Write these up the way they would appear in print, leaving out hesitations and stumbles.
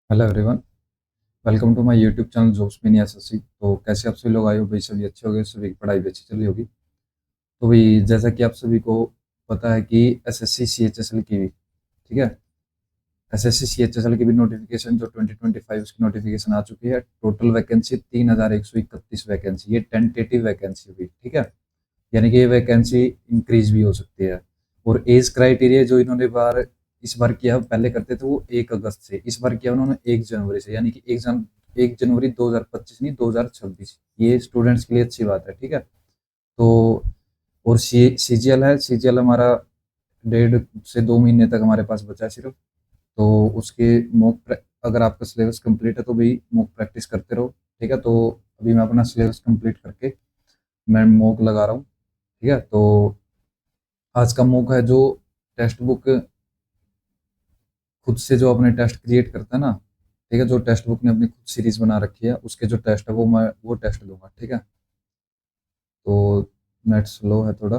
Hello everyone. Welcome to my YouTube channel jobs mini SSC. तो कैसे आप सभी लोग आए हो भाई? सभी अच्छे हो गए? सभी की पढ़ाई भी अच्छी चली होगी। तो भाई जैसा कि आप सभी को पता है कि एसएससी सीएचएसएल की भी, ठीक है, एसएससी सीएचएसएल की भी नोटिफिकेशन जो 2025 उसकी नोटिफिकेशन आ चुकी है। टोटल वैकेंसी 3131 वैकेंसी, ये टेंटेटिव वैकेंसी हुई, ठीक है। यानी कि ये वैकेंसी इंक्रीज भी हो सकती है। और एज क्राइटेरिया जो इन्होंने इस बार किया, पहले करते थे वो 1 अगस्त से, इस बार किया उन्होंने 1 जनवरी से, यानी कि 1 जनवरी 2025 नहीं 2026। ये स्टूडेंट्स के लिए अच्छी बात है, ठीक है। तो और सीजीएल है, सीजीएल हमारा 1.5 से 2 महीने तक हमारे पास बचा है सिर्फ। तो उसके अगर आपका सिलेबस कंप्लीट है तो भी मॉक प्रैक्टिस करते रहो, ठीक है। तो अभी मैं अपना सिलेबस कंप्लीट करके मैं मॉक लगा रहा हूँ, ठीक है। तो आज का मौका है जो टेक्स्ट बुक खुद से जो अपने टेस्ट क्रिएट करता है ना, ठीक है, जो टेक्स्ट बुक ने अपनी खुद सीरीज बना रखी है उसके जो टेस्ट है वो मैं वो टेस्ट दूंगा, ठीक है। तो नेट स्लो है थोड़ा।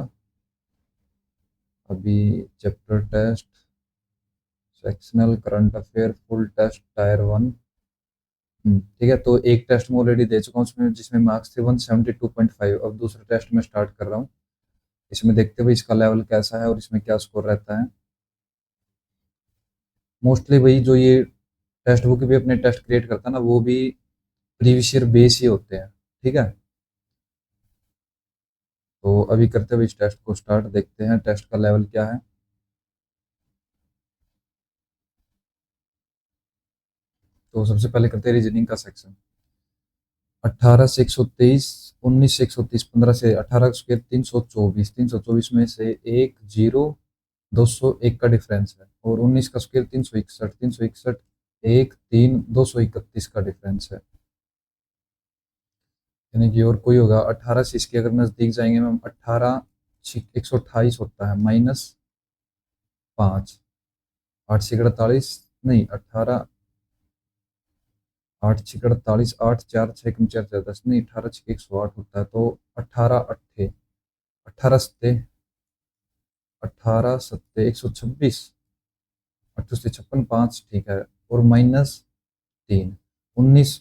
अभी chapter test, sectional, current affair, full test, tier 1। ठीक है। तो एक टेस्ट में ऑलरेडी दे चुका हूँ उसमें, जिसमें मार्क्स थे 172.5। अब दूसरा टेस्ट में स्टार्ट कर रहा हूँ। इसमें देखते हुए इसका लेवल कैसा है और इसमें क्या स्कोर रहता है। मोस्टली वही जो ये टेक्स्ट बुक भी अपने टेस्ट क्रिएट करता है ना, वो भी प्रीवियस ईयर बेस ही होते हैं, ठीक है। तो अभी करते हुए इस टेस्ट को स्टार्ट, देखते हैं टेस्ट का लेवल क्या है। तो सबसे पहले करते हैं रीजनिंग का सेक्शन। 18 से 123, 19 से 130, 15 से 18 स्क्र 324, 324 में से एक जीरो 201 का डिफरेंस है, और 19 का स्क्र 361, 361 एक तीन 231 का डिफरेंस है। यानी कि और कोई होगा 18 से इसके अगर नजदीक जाएंगे मैम, 18 128 होता है, -5, 8 से 48, नहीं 18, 8 6 48, 8 4 6 4 4 10, नहीं 18 6 108 होता है। तो 18 8 18 सत्ते, 18 सत्ते 126, 8 से 56, 5, ठीक है। और -3, 19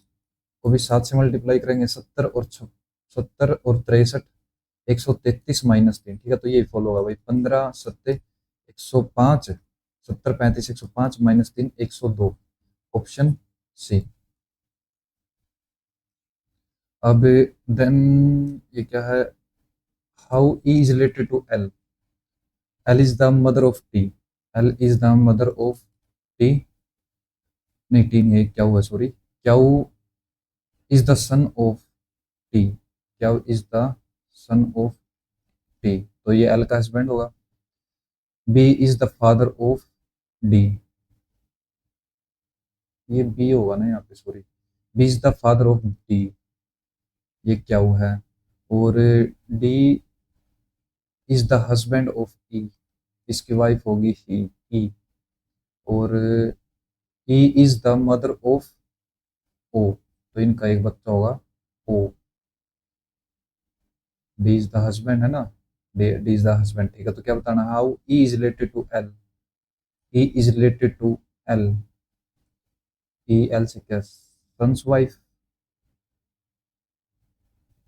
को भी 7 से मल्टीप्लाई करेंगे, 70 और 63, 133 - 3, ठीक है। तो ये फॉलो होगा भाई, 15 सत्ते 105, 70 35 105 -3 102, ऑप्शन सी। अब देन ये क्या है? How E is related to L? L is the mother of T. L is the mother of T, नहीं टी नहीं है, क्या हुआ, sorry. Q is the son of T, Q is the son of T, तो ये एल का husband होगा। B is the father of D, ये बी होगा ना यहाँ पे, sorry. B is the father of D, ये क्याउ है। और D is the husband of E, इसकी वाइफ होगी ही, ई। और E is the mother of O, तो इनका एक बच्चा होगा O. D is the husband है ना, डी इज द हस्बैंड, ठीक है। तो क्या बताना, how E is related to L? E is related to L, E L से क्या, son's wife.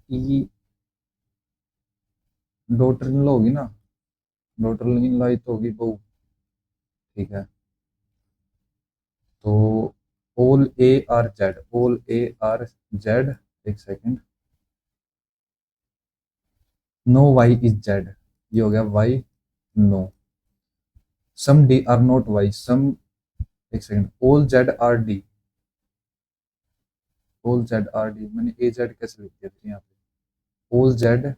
E daughter in law होगी ना, डॉटर इन लॉ तो होगी बहू, ठीक है। तो ओल A are Z, all A are Z, एक second, no Y is Z, ये हो गया Y no. Some D are not Y, some, एक second, all Z are D, all Z are D, मैंने ए जेड कैसे लिख दिया फिर यहाँ पे? ऑल जेड,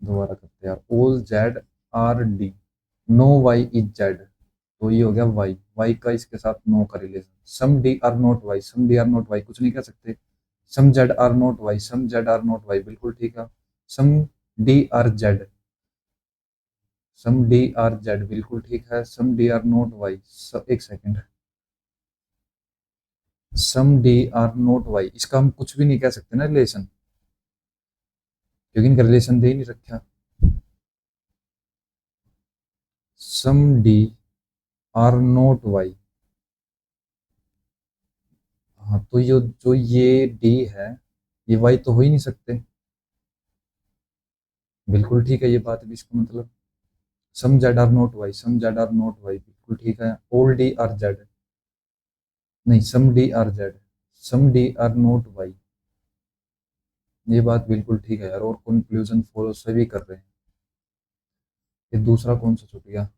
दोबारा करते हैं यार, all Z are D, no Y is Z, तो ये हो गया वाई, वाई का इसके साथ नो का relation. Some D are not Y, some D are not Y कुछ नहीं कह सकते। Some Z are not Y, some Z are not Y बिल्कुल ठीक है। Some D are Z, some D are Z बिल्कुल ठीक है। Some D are not Y, एक second, some D are not Y, इसका हम कुछ भी नहीं कह सकते ना रिलेशन, क्योंकि इनका रिलेशन दे ही नहीं रखा। सम डी आर नॉट वाई, हाँ, तो ये जो ये डी है, ये वाई तो हो ही नहीं सकते। बिल्कुल ठीक है ये बात भी, इसका मतलब some Z are not Y, some Z are not Y, बिल्कुल ठीक है। ऑल डी आर जेड, नहीं some D are Z, some D are not Y, ये बात बिल्कुल ठीक है यार। और कंक्लूजन फॉलो सभी कर रहे हैं। ये दूसरा कौन सा छूट गया?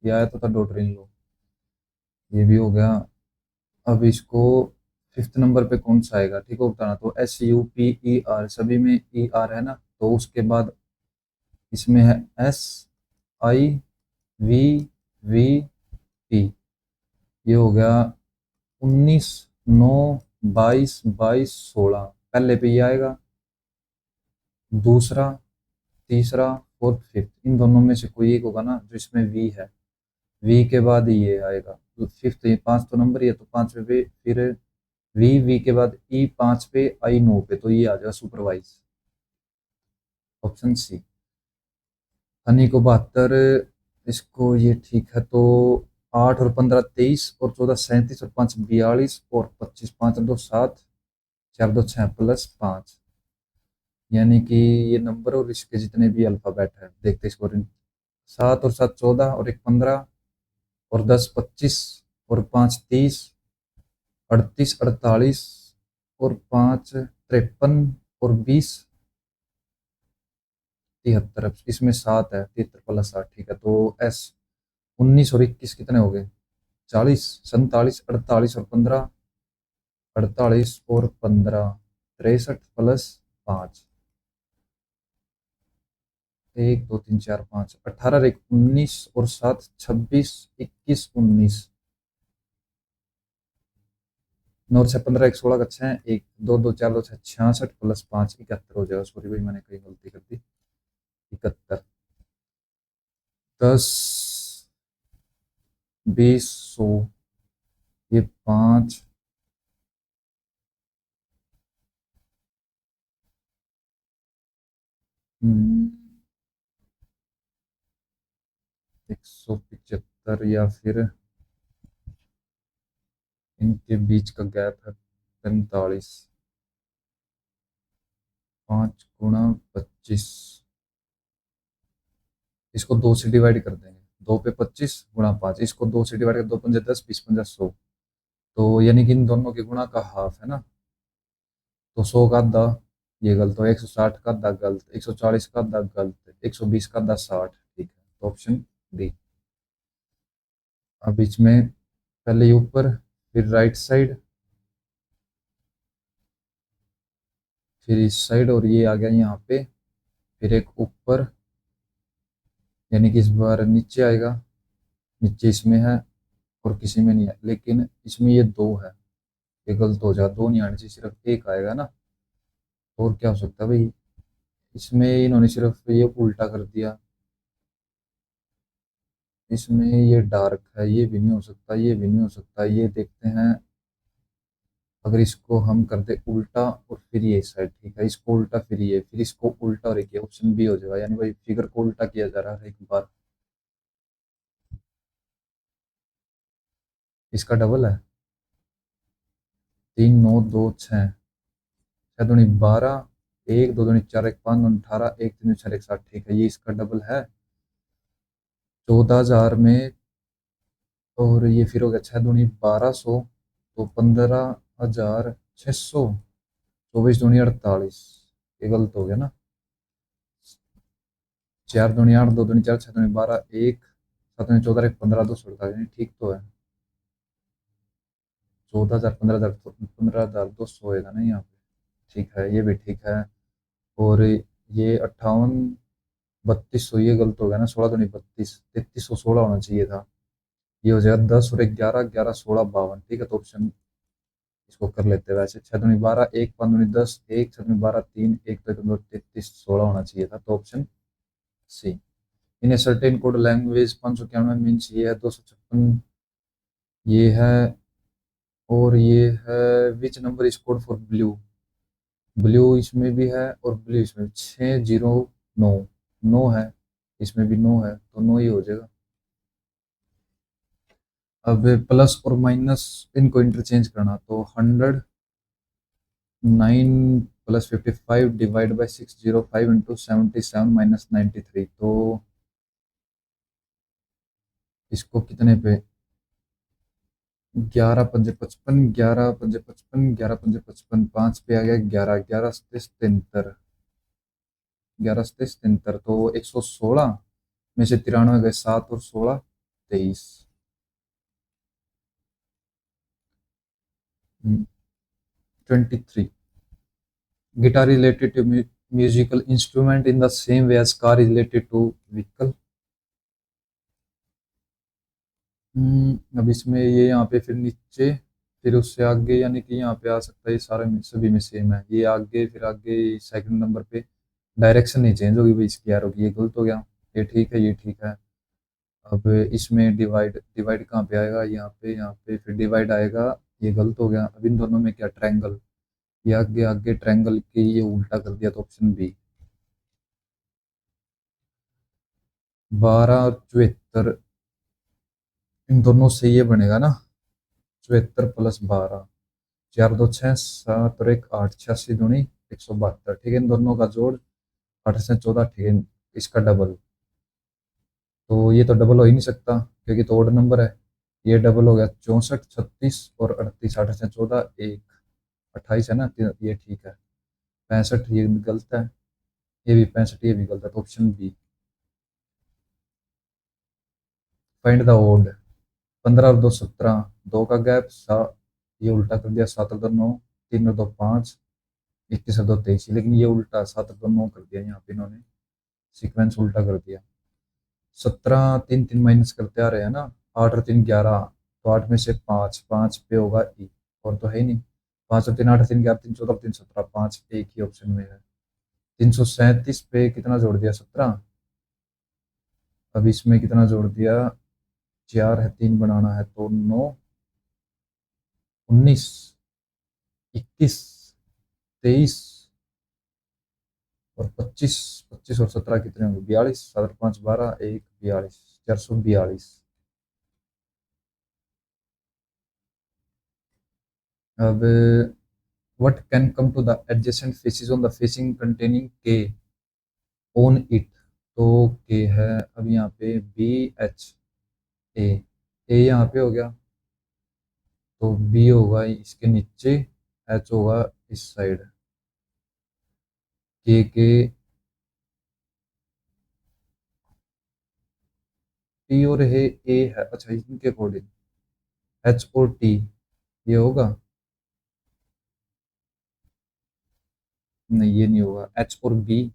ये आया तो था डॉटर इन लॉ, ये भी हो गया। अब इसको फिफ्थ नंबर पे कौन सा आएगा, ठीक है बताना। तो S U P E R, सभी में ई आर है ना, तो उसके बाद इसमें है S I V V T, ये हो गया 19 9 22 22 16, पहले पे ये आएगा, दूसरा, तीसरा, फोर्थ, फिफ्थ, इन दोनों में से कोई एक होगा ना जो इसमें वी है। वी के बाद ये आएगा, तो फिफ्थ, ये पांच तो नंबर ही है, तो पांचवे पे फिर वी, वी के बाद ई पांच पे, आई नौ पे, तो ये आ जाएगा सुपरवाइज, ऑप्शन सी। हनी को 72, इसको ये ठीक है। तो 8 और 15 23 और 14 37 और 5 42 और 25, 5 और 2 7, 4 2 6 प्लस 5, यानी कि ये नंबर और इसके जितने भी अल्फाबेट है, देखते इसको। 7 और 7 14 और 1 15 और 10 25 और 5 30, 38 48 और 5 53 और 20 73, इसमें 7 है, 73 प्लस 7, ठीक है। तो एस 19 और 21 कितने हो गए? 40, 47, 48 और 15, 48 और 15 63 प्लस 5, 1 2 3 4 5, 18 एक 19 और 7 26, 21 19, 9 और 6 15, 1 16 का 6, 1 2 2 4 2 6 66 प्लस 5 71 हो जाएगा। सॉरी भाई मैंने कहीं गलती कर दी। 71, 10 20 100, ये 5, हम्म, 175, या फिर इनके बीच का गैप है 45, 5 गुणा 25, इसको 2 से डिवाइड कर देंगे। 2 पे 25 गुणा 5, इसको 2 से डिवाइड कर, 2 पंजे 10, 20 पंजा 100, तो यानी कि इन दोनों के गुणा का हाफ है ना, तो 100 का आधा, ये गलत हो। 160 का आधा गलत, 140 का आधा गलत, 120 का आधा 60, ठीक है। तो ऑप्शन डी। अब बीच में पहले ये ऊपर, फिर राइट साइड, फिर इस साइड, और ये आ गया यहाँ पे, फिर एक ऊपर, यानी कि इस बार नीचे आएगा। नीचे इसमें है और किसी में नहीं है, लेकिन इसमें ये 2 है, ये गलत हो जाएगा, 2 नहीं आने चाहिए, सिर्फ एक आएगा ना। और क्या हो सकता है भाई, इसमें इन्होंने सिर्फ ये उल्टा कर दिया, इसमें ये डार्क है, ये भी नहीं हो सकता, ये भी नहीं हो सकता। ये देखते हैं, अगर इसको हम कर दे उल्टा और फिर ये साइड, ठीक है, इसको उल्टा फिर ये, फिर इसको उल्टा, और एक ये ऑप्शन बी हो जाएगा, यानी भाई फिगर को उल्टा किया जा रहा है एक बार। इसका डबल है, 3 9 2 6, 6 दूनी 12, 1 2 दूनी 4 1 5 2 18, 1 3 4 1 7, ठीक है, ये इसका डबल है 14,000 में। और ये फिर हो गया 6 दूनी 1200, तो 15,600, 24 दूनी 48, ये गलत हो गया ना। 4 दूनी 8, 2 दूनी 4, 6 दूनी 12, 1 7 दूनी 14, 1 15 2 48, ठीक तो है। 14,000 15,000, 15,200 होएगा ना यहाँ पे, ठीक है, ये भी ठीक है। और ये 58 3200, ये गलत हो गया ना, 16 दूनी 32, 3316 होना चाहिए था। ये हो जाएगा 10 और 11 11 16 52, ठीक है। तो ऑप्शन इसको कर लेते हैं वैसे, 6 दूनी 12, 1 5 दूनी 10, 1 6 दूनी 12 3, 1 तो 2 33 16 होना चाहिए था, तो option C. In a certain code language 591 means, ये है 256, ये है, और ये है which number is code for blue. Blue इसमें भी है और ब्लू इसमें भी, 609, 9 है, इसमें भी 9 है, तो 9 ही हो जाएगा। अब प्लस और माइनस इनको इंटरचेंज करना, तो 100 9 plus 55 divide by 605 into 77 minus 93। तो इसको कितने पे 11 पंजे 55, 11 पंजे 55, 11 पंजे 55, 5 पे आ गया 11, 11 सत्ते 77, 11 सत्ते 77। तो 116 में से 93 गए, 7 और 16 23। 23। Guitar related to musical instrument in the same way as car related to vehicle. अब इसमें ये यहाँ पे फिर नीचे, फिर उससे आगे, यानी कि यहाँ पे आ सकता है, ये सारे सभी में सेम है। ये आगे, फिर आगे सेकंड नंबर पे डायरेक्शन नहीं चेंज होगी भाई इसकी एरो की, ये गलत हो गया। ये ठीक है, ये ठीक है। अब इसमें डिवाइड, डिवाइड कहाँ पे आएगा, यहाँ पे, यहाँ पे फिर डिवाइड आएगा, ये गलत हो गया। अब इन दोनों में क्या, ट्रायंगल, ये आगे आगे ट्रायंगल के ये उल्टा कर दिया, तो ऑप्शन बी। 12 और 74, इन दोनों से ये बनेगा ना, 74 प्लस 12, 4 2 6 7 और 1 8, 86 दूनी 172। ठीक है, इन दोनों का जोड़ 8 से 14, ठीक है, इसका डबल। तो ये तो डबल हो ही नहीं सकता क्योंकि तो ओड नंबर है। ये डबल हो गया, 64 36 और 38, 8 से 14 1, 28 है ना, तो ये ठीक है। 65 ये गलत है, ये भी 65 ये भी गलत है, तो option B. Find the odd. 15 और 2 17, 2 का गैप, ये उल्टा कर दिया, 7 और 2 9, 3 और 2 5, 21 और 2 23। लेकिन ये उल्टा 7 और 2 9 कर दिया यहाँ पे इन्होंने, सीक्वेंस उल्टा कर दिया। 17 3 3 माइनस करते आ रहे हैं ना, 8 और 3 11, तो 8 में से 5, 5 पे होगा ई, और तो है ही नहीं। 5 और 3 8 और 3 11, 3 14 3 17, 5 एक ही ऑप्शन में है। 337 पे कितना जोड़ दिया, 17। अब इसमें कितना जोड़ दिया, 4 है, 3 बनाना है, तो 9, 19, 21, 23 और 25। 25 और 17 कितने होंगे, 42, 7 और 5 12, 1 42, 442। अब what can come to the adjacent faces on the facing containing k on it। तो k है, अब यहाँ पे b h a, a यहाँ पे हो गया, तो b होगा इसके नीचे, h होगा इस साइड, k के t और है a है, अच्छा इनके अकॉर्डिंग h और t ये होगा, नहीं ये नहीं होगा, h और b।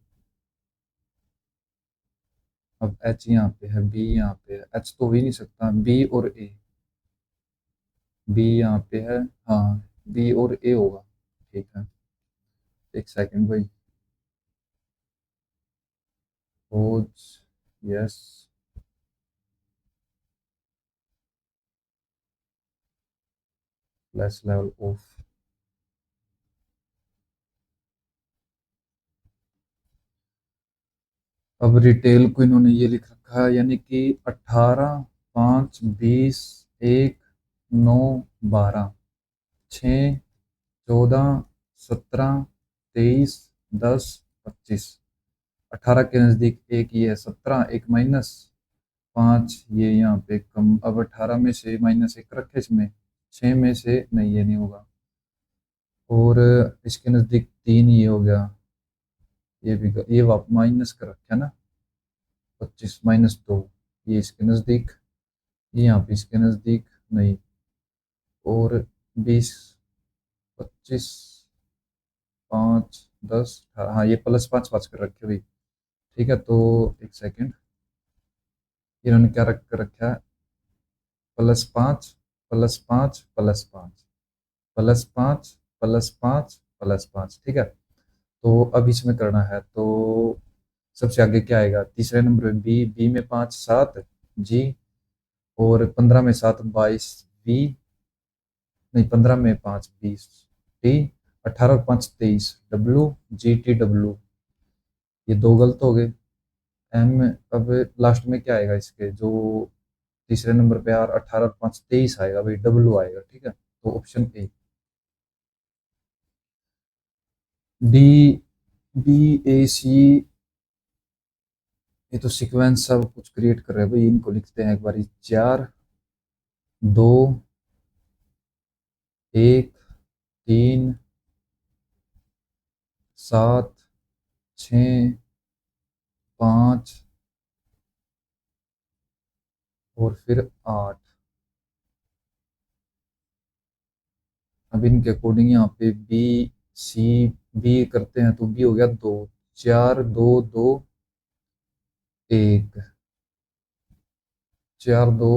अब h यहाँ पे है, b यहाँ पे है, h तो हो ही नहीं सकता, b और a, b यहाँ पे है, हाँ b और a होगा। ठीक है, एक सेकंड भाई, pose, yes, less level of. अब रिटेल को इन्होंने ये लिख रखा है, यानी कि 18 5 20 1 9 12, 6 14 17 23 10 25। 18 के नज़दीक एक ये है, 17 एक माइनस 5, ये यहाँ पे कम। अब 18 में से -1 रखे इसमें, 6 में से नहीं, ये नहीं होगा, और इसके नज़दीक 3 ये हो गया, ये भी ये वाप माइनस कर रखा है ना, 25 - 2, ये इसके नज़दीक, ये यहाँ पे इसके नज़दीक नहीं, और 20 25 5 10 18, हाँ ये +5 5 कर रखे हुई। ठीक है, तो एक सेकंड, इन्होंने क्या रख कर रखा है, +5 +5 +5 +5 +5 +5। ठीक है, तो अब इसमें करना है, तो सबसे आगे क्या आएगा, तीसरे नंबर में बी, बी में 5 7 जी, और 15 में 7 22 बी, नहीं 15 में 5 20 टी, 18 और 5 23 डब्ल्यू जी टी डब्ल्यू, ये दो गलत हो गए। एम, अब लास्ट में क्या आएगा इसके, जो तीसरे नंबर पे यार 18 और 5 23 आएगा भाई, डब्ल्यू आएगा। ठीक है, तो ऑप्शन ए। डी बी ए सी, ये तो सीक्वेंस सब कुछ क्रिएट कर रहे हैं भाई। इनको लिखते हैं एक बारी, 4 2 1 3 7 6 5 और फिर 8। अब इनके अकॉर्डिंग यहाँ पे बी सी, बी करते हैं तो बी हो गया 2, 4 2 2 1, 4 2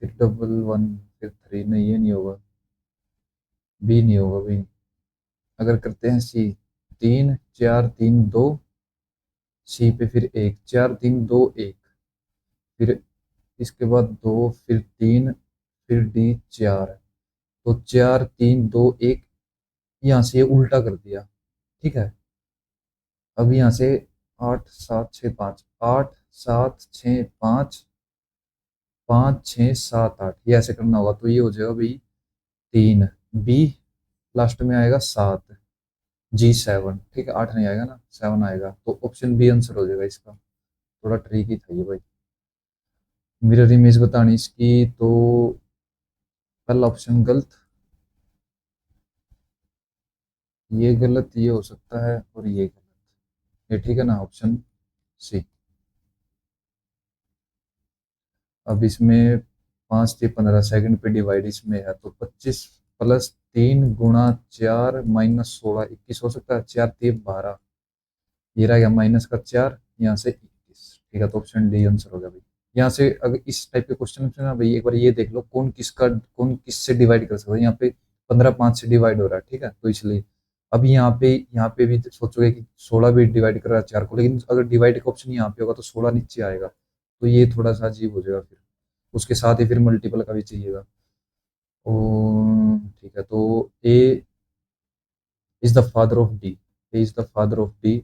फिर डबल 1 फिर 3, नहीं ये नहीं होगा, बी नहीं होगा भाई। अगर करते हैं सी, 3 4 3 2, सी पे फिर 1 4 3 2 1, फिर इसके बाद 2 फिर 3 फिर डी 4, तो 4 3 2 1, यहाँ से ये उल्टा कर दिया। ठीक है, अब यहाँ से 8 7 6 5, 8 7 6 5 5 6 7 8, ये ऐसे करना होगा। तो ये हो जाएगा भाई 3, बी लास्ट में आएगा 7, जी 7। ठीक है, 8 नहीं आएगा ना, 7 आएगा, तो ऑप्शन बी आंसर हो जाएगा इसका। थोड़ा ट्रिकी था ये भाई। मिरर इमेज बतानी इसकी, तो पहला ऑप्शन गलत, ये गलत, ये हो सकता है, और ये गलत। ये ठीक है ना, ऑप्शन सी। अब इसमें 5 से 15 सेकंड पे डिवाइड इसमें है, तो 25 प्लस 3 गुणा 4 माइनस 16, 21 हो सकता है। 4 3 12, ये रह गया माइनस का 4, यहाँ से 21। ठीक है, तो ऑप्शन डी आंसर हो गया भाई। यहाँ से अगर इस टाइप के क्वेश्चन में ना भाई, एक बार ये देख लो कौन किस से डिवाइड कर सकता है। यहाँ पे 15 5 से डिवाइड हो रहा है, ठीक है, तो इसलिए। अब यहाँ पे भी सोचोगे कि 16 भी डिवाइड कर रहा है 4 को, लेकिन अगर डिवाइड का ऑप्शन यहाँ पे होगा तो 16 नीचे आएगा, तो ये थोड़ा सा अजीब हो जाएगा फिर। उसके साथ ही फिर मल्टीपल का भी चाहिएगा। ओ ठीक है, तो A is the father of D, A is the father of D,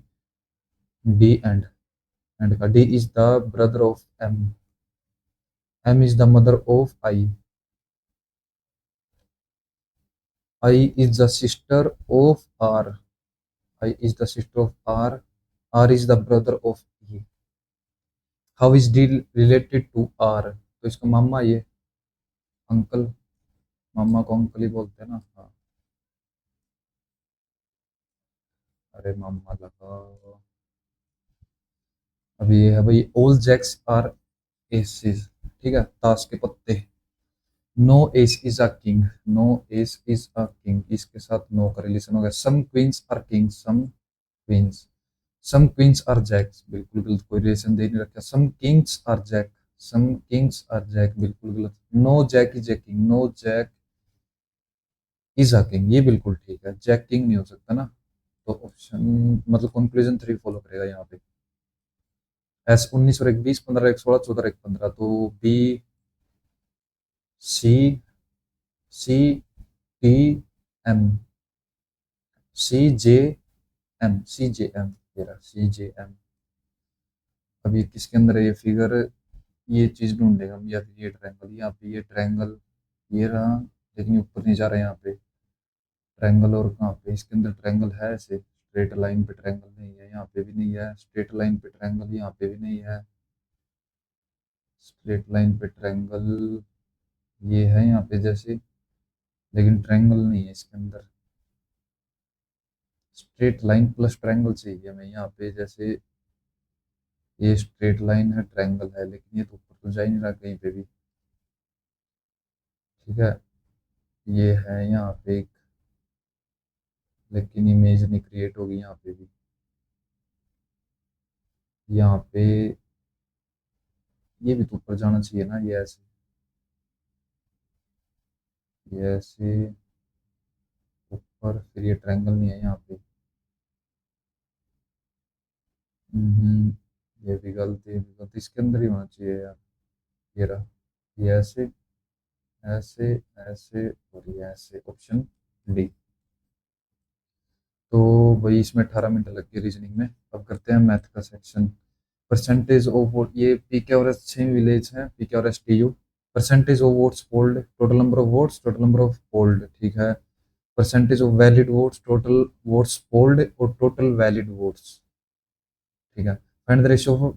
D and का D is the brother of M, M is the mother of I is the sister of R, I is the sister of R is the brother of E. How is D related to R, तो इसका मामा, ये uncle, मामा को uncle ही बोलते हैं ना, हाँ। अरे मामा लगा। अब ये है भाई, ऑल जैक्स आर एसेस, ठीक है, ताश के पत्ते। No ace is a king, no ace is a king, इसके साथ नो का रिलेशन हो गया। Some queens are king, some queens, some queens are jacks, बिल्कुल गलत, कोई रिलेशन दे नहीं रखा। Some kings are jack, some kings are jack, बिल्कुल गलत। No jack is a king, no jack is a king, ये बिल्कुल ठीक है, जैक किंग नहीं हो सकता ना। तो ऑप्शन मतलब कंक्लूजन 3 फॉलो करेगा यहाँ पे। एस 19 और 1 20, 15 1 16, 14 1 15, तो B C, C T M, C J M, C J M, तेरा सी जे एम। अब ये किसके अंदर है ये फिगर, ये चीज ढूंढेगा हम, या फिर ये ट्रायंगल, यहाँ पे ये ट्रायंगल, ये रहा, लेकिन ये ऊपर नहीं जा रहा है यहाँ पे ट्रायंगल। और कहाँ पे इसके अंदर ट्रायंगल है, ऐसे स्ट्रेट लाइन पे ट्रायंगल नहीं है, यहाँ पे भी नहीं है स्ट्रेट लाइन पे ट्रायंगल, यहाँ पे भी नहीं है स्ट्रेट लाइन पे ट्रायंगल, ये है यहाँ पे जैसे, लेकिन ट्रायंगल नहीं है इसके अंदर। स्ट्रेट लाइन प्लस ट्रायंगल चाहिए हमें यहाँ पे, जैसे ये स्ट्रेट लाइन है ट्रायंगल है, लेकिन ये तो ऊपर तो जा ही नहीं रहा कहीं पे भी। ठीक है, ये है यहाँ पे एक, लेकिन इमेज नहीं क्रिएट होगी यहाँ पे भी। यहाँ पे ये भी तो ऊपर जाना चाहिए ना, ये ऐसे, ये ऐसे ऊपर, फिर ये ट्रायंगल नहीं है यहाँ पे। ये भी गलत, ये भी गलत, इसके अंदर ही होना चाहिए यार। ये रहा, ये ऐसे ऐसे ऐसे, और ये ऐसे, ऑप्शन डी। तो भाई इसमें 18 मिनट लग गए रीजनिंग में। अब करते हैं मैथ का सेक्शन। परसेंटेज ऑफ वोट, ये पी के आर एस 6 विलेज है, पी के R S T U. Percentage of votes polled, total number of votes, total number of polled, ठीक है। Percentage of valid votes, total votes polled और total valid votes. ठीक है। Find the ratio of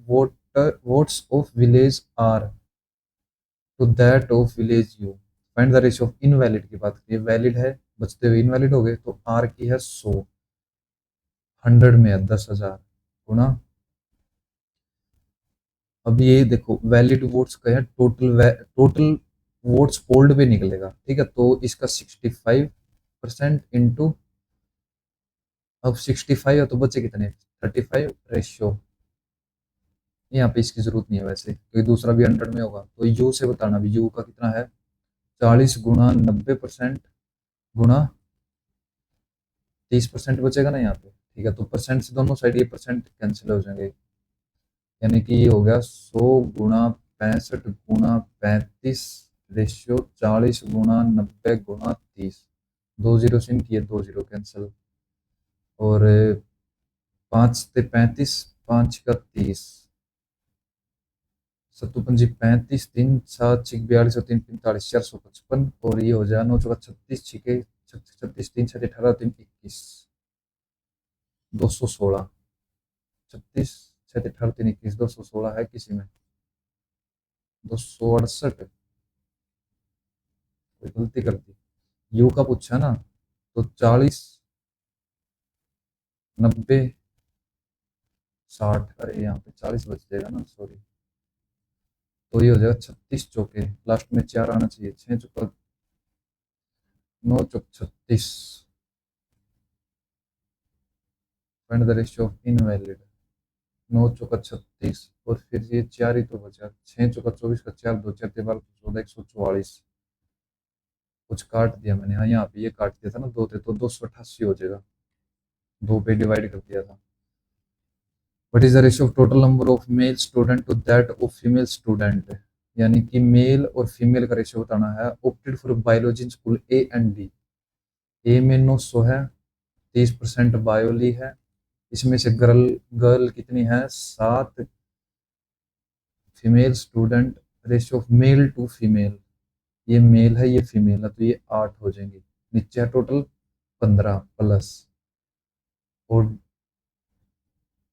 votes of village R to that of village U. Find the ratio of invalid की बात करिए, valid है बचते हुए इनवैलिड हो गए, तो आर की है 100, 100 में है 10,000 गुना। अब ये देखो वैलिड वोट्स का है टोटल, टोटल वोट्स पोल्ड पे निकलेगा। ठीक है, तो इसका 65% इंटू, अब 65 है तो बचे कितने, 35 रेशियो। यहाँ पे इसकी जरूरत नहीं है वैसे, क्योंकि दूसरा भी 100 में होगा, तो यू से बताना भी यू का कितना है, 40 गुणा 90% गुणा 30% बचेगा ना यहाँ पे। ठीक है, तो परसेंट से दोनों साइड ये परसेंट कैंसिल हो जाएंगे, यानी कि ये हो गया 100 गुणा 65 गुणा 35 रेशियो 40 गुणा 90 गुणा 30। 2 जीरो से इनकी 2 जीरो कैंसिल, और 5 से 35, 5 का 30, सत्तू पंजी 35, 3 7 6 42 और 3 45, 455, और ये हो जाए 9 चौका 36, छिके 36, 3 7 18 3 21, 216, 36 7 18 3 21, 216 है किसी में, 268, कोई गलती कर दी। यू का पूछा ना, तो 40 90 60, अरे यहाँ पे 40 बच जाएगा ना, सॉरी, तो ये हो जाएगा 36 चौके, लास्ट में 4 आना चाहिए, 6 चौका 9 चौक 36। Find the ratio of invalid, 9 चौका 36, और फिर ये 4 ही तो बचा, 6 चौका 24 का 4 2 4 13 14 144, कुछ काट दिया मैंने, हाँ यहाँ पे ये काट दिया था ना, 2 थे तो 288 हो जाएगा, 2 पे डिवाइड कर दिया था। What is the ratio of total number of male student to that of female student, यानी कि मेल और फीमेल का रेशियो बताना है। Opted for biology in school A and D, A में 900 है, 30% बायोली है, इसमें से गर्ल गर्ल कितनी है 7, female student, ratio of male to female, ये मेल है ये फीमेल है, तो ये 8 हो जाएंगे, नीचे है टोटल 15 प्लस, और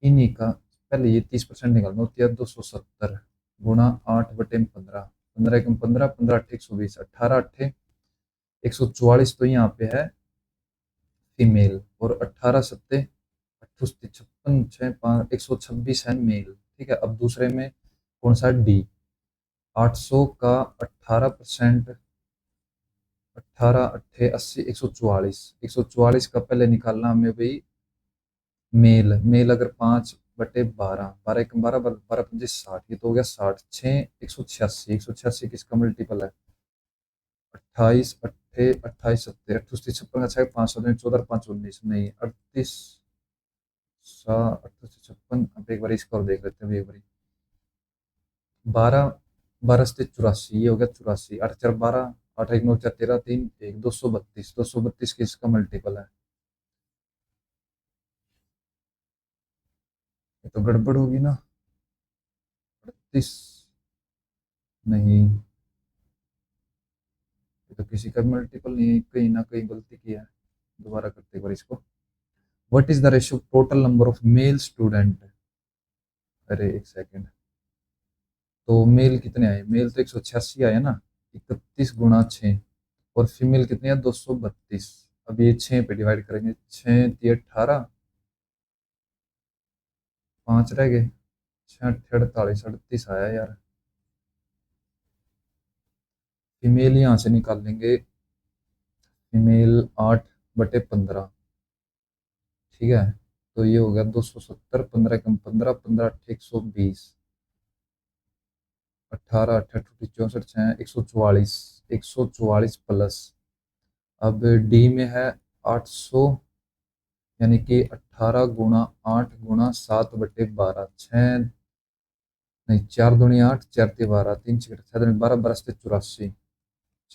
इन्हीं का पहले ये 30% निकालना होती है, 270 गुणा 8/15, 15 15 8 120, 18 8 144, तो यहाँ पे है फीमेल, और 18 सत्ते 88 56 6 5 126 है मेल। ठीक है, अब दूसरे में कौन सा डी, 800 का 18%, 18 अट्ठे 80 144, का पहले निकालना हमें भाई मेल, मेल अगर 5/12, 12 1 12 12 5 60, ये तो हो गया 60, 6 186, 186 किसका मल्टीपल है, 28 अट्ठे 28 सत्ते 88 56 का 6 5 14 5 19, नहीं 38 38 56, अब एक बार इसका और देख लेते हैं एक बार, 12 12 से 84, ये हो गया 84, 8 4 12, 8 1 9 4 13 3 1 232, 232 किसका मल्टीपल है, ये तो गड़बड़ होगी ना, 38, नहीं ये तो किसी का मल्टीपल नहीं है, कहीं ना कहीं गलती किया है, दोबारा करते एक बार इसको। What is the ratio total number of male student, अरे एक सेकेंड, तो मेल कितने आए, मेल तो 186 आया ना, 31 गुणा 6, और फीमेल कितनी है 232, अब ये 6 पे डिवाइड करेंगे, 6 3 18, 5 रह गए, 6 8 48 38 आया यार, फीमेल यहाँ से निकाल लेंगे, फीमेल 8/15, ठीक है, तो ये हो गया 270, 15 कम 15 15 8 120, 18 18 64 6 144, 144 प्लस, अब डी में है 800, यानी कि 18 गुणा 8 गुणा 7/12, 6 नहीं 4 दूनी 8 4 ते 12 3 6 7 12 12 से 84,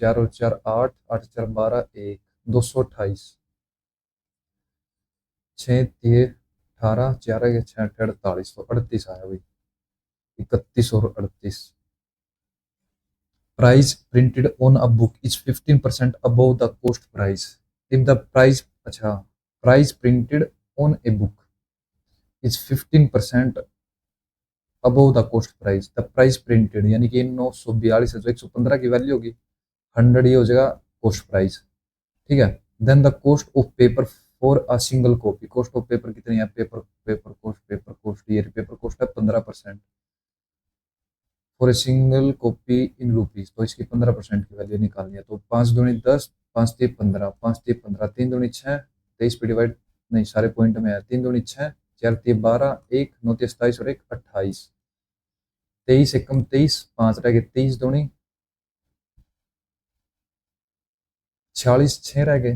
4 और 4 8 8 4 12 1 228, 6 3 18 4 के 6 8 48, तो 38 आया भाई, 31 और 38। Price printed on a book is 15% above the cost price, if the price, अच्छा, price printed on a book is 15% above the cost price, the price printed यानी कि 942 है, जो 115 की वैल्यू होगी, 100 ये हो जाएगा कॉस्ट प्राइस। ठीक है। Then the cost of paper for a single copy, cost of paper कितनी है, पेपर कॉस्ट, ये पेपर कॉस्ट है 15%, for a single copy in rupees, तो इसकी 15% की वैल्यू निकालनी है। तो 5 दूनी 10, 5 3 15, 5 3 15, 3 दूनी 6, 23 पे डिवाइड, नहीं सारे पॉइंट में है, 3 दूनी 6, 4 3 12, 1 9 27 और 1 28, 23 एकम 23, 5 रह गए, 23 दूनी 46, 6 रह गए,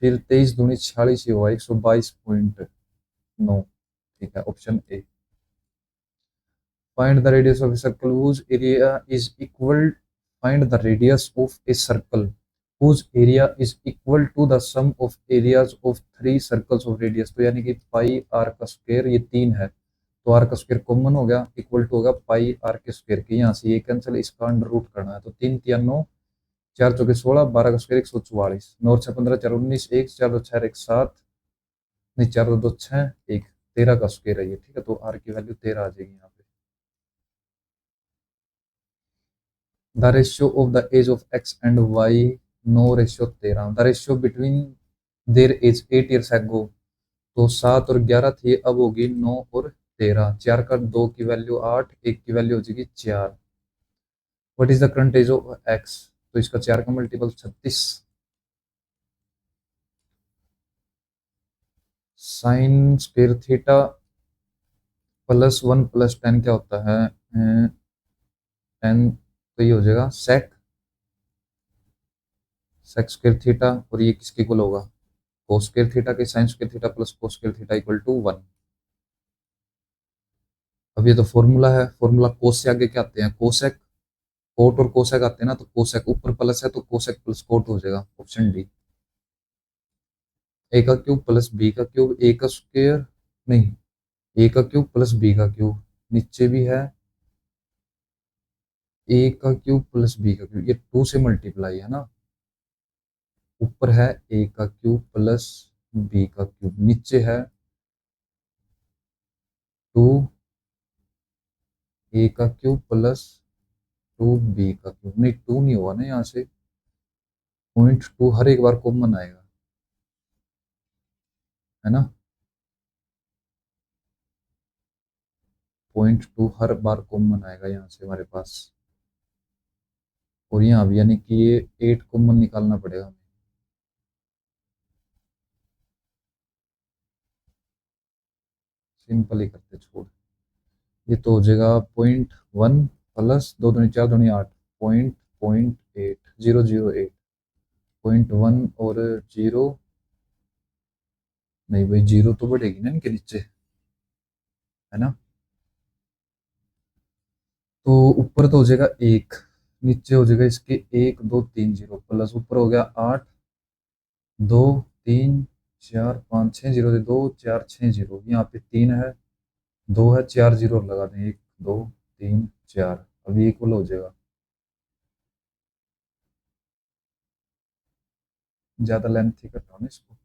फिर 23 दूनी 46 ही हुआ 122.9। ठीक है, option A. Find the radius of a circle whose area is equal. Find the radius of a circle whose area is equal to the sum of areas of three circles of radius। तो यानी कि पाई are का square, ये 3 है, तो are का square common हो गया, इक्वल टू होगा पाई आर के स्क्वायर के, यहाँ से ये कैंसिल, इसका अंडर रूट करना है, तो 3 3 9, 4 चौके 16, 12 का स्क्वायर 144, 9 6 15, 4 19, 1 4 2 6 1 7, नहीं 4 2 2 6 1, 13 का स्क्वायर है ये। ठीक है, तो आर की वैल्यू 13 आ जाएगी यहाँ पे। The ratio of the age of x and y, no ratio 13, the ratio between their age 8 years ago, तो 7 और 11 थी, अब होगी 9 और 13, 4 का 2 की वैल्यू 8, 1 की वैल्यू हो जाएगी 4। What is the current age of X, तो इसका 4 का multiple 36, sine square theta +1 + tan क्या होता है, 10, तो ये हो जाएगा सेक, सेक स्क्वायर थीटा, और ये किसके इक्वल होगा, कोस स्क्वायर थीटा के, sine square theta plus cos square theta equal to 1। अब ये तो फॉर्मूला है, फॉर्मूला कोस से आगे क्या आते हैं, कोसेक, कोट और कोसेक आते हैं ना, तो कोसेक ऊपर प्लस है तो कोसेक प्लस कोट हो जाएगा, ऑप्शन डी। ए का क्यूब प्लस बी का क्यूब, ए का स्क्वायर, नहीं, ए का क्यूब प्लस बी का क्यूब, नीचे भी है ए का क्यूब प्लस बी का क्यूब, ये 2 से मल्टीप्लाई है ना, ऊपर है ए का क्यूब प्लस बी का क्यूब, नीचे है 2 ए का क्यूब प्लस 2 बी का क्यूब, नहीं 2 नहीं होगा ना, यहाँ से 0.2 हर एक बार कॉमन आएगा, है ना, 0.2 हर बार कॉमन आएगा यहाँ से हमारे पास, और यहाँ भी, यानी कि ये 8 कॉमन निकालना पड़ेगा हमें। सिंपल ही करते छोड़, ये तो हो जाएगा 0.1 प्लस 2 दूनी 4 दूनी 8, पॉइंट 0.8008, 0.1 और 0, नहीं भाई, 0 तो बढ़ेगी ना इनके नीचे, है ना, तो ऊपर तो हो जाएगा 1, नीचे हो जाएगा इसके 1 2 3 0, प्लस ऊपर हो गया 8, 2 3 4 5 6 0 से 2 4 6 0, यहाँ पे 3 है, 2 है, 4 0 लगा दें, 1 2 3 4, अभी इक्वल हो जाएगा, ज्यादा लेंथ ही करता हूँ ना इसको,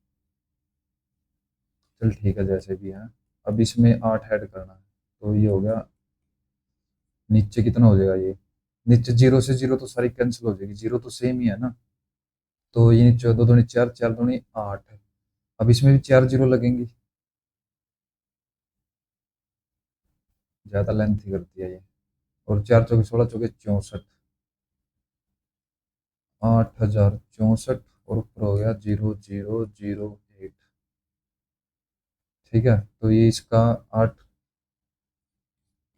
चल ठीक है जैसे भी है। अब इसमें 8 ऐड करना है, तो ये हो गया, नीचे कितना हो जाएगा, ये नीचे 0 से 0 तो सारी कैंसिल हो जाएगी, 0 तो सेम ही है ना, तो ये नीचे 2 दूनी 4, 4 दूनी 8, अब इसमें भी 4 0 लगेंगी, ज्यादा लेंथ ही करती है ये, और 4 चौके 16 चौके 64, 8064, और ऊपर हो गया 0008। ठीक है, तो ये इसका 8,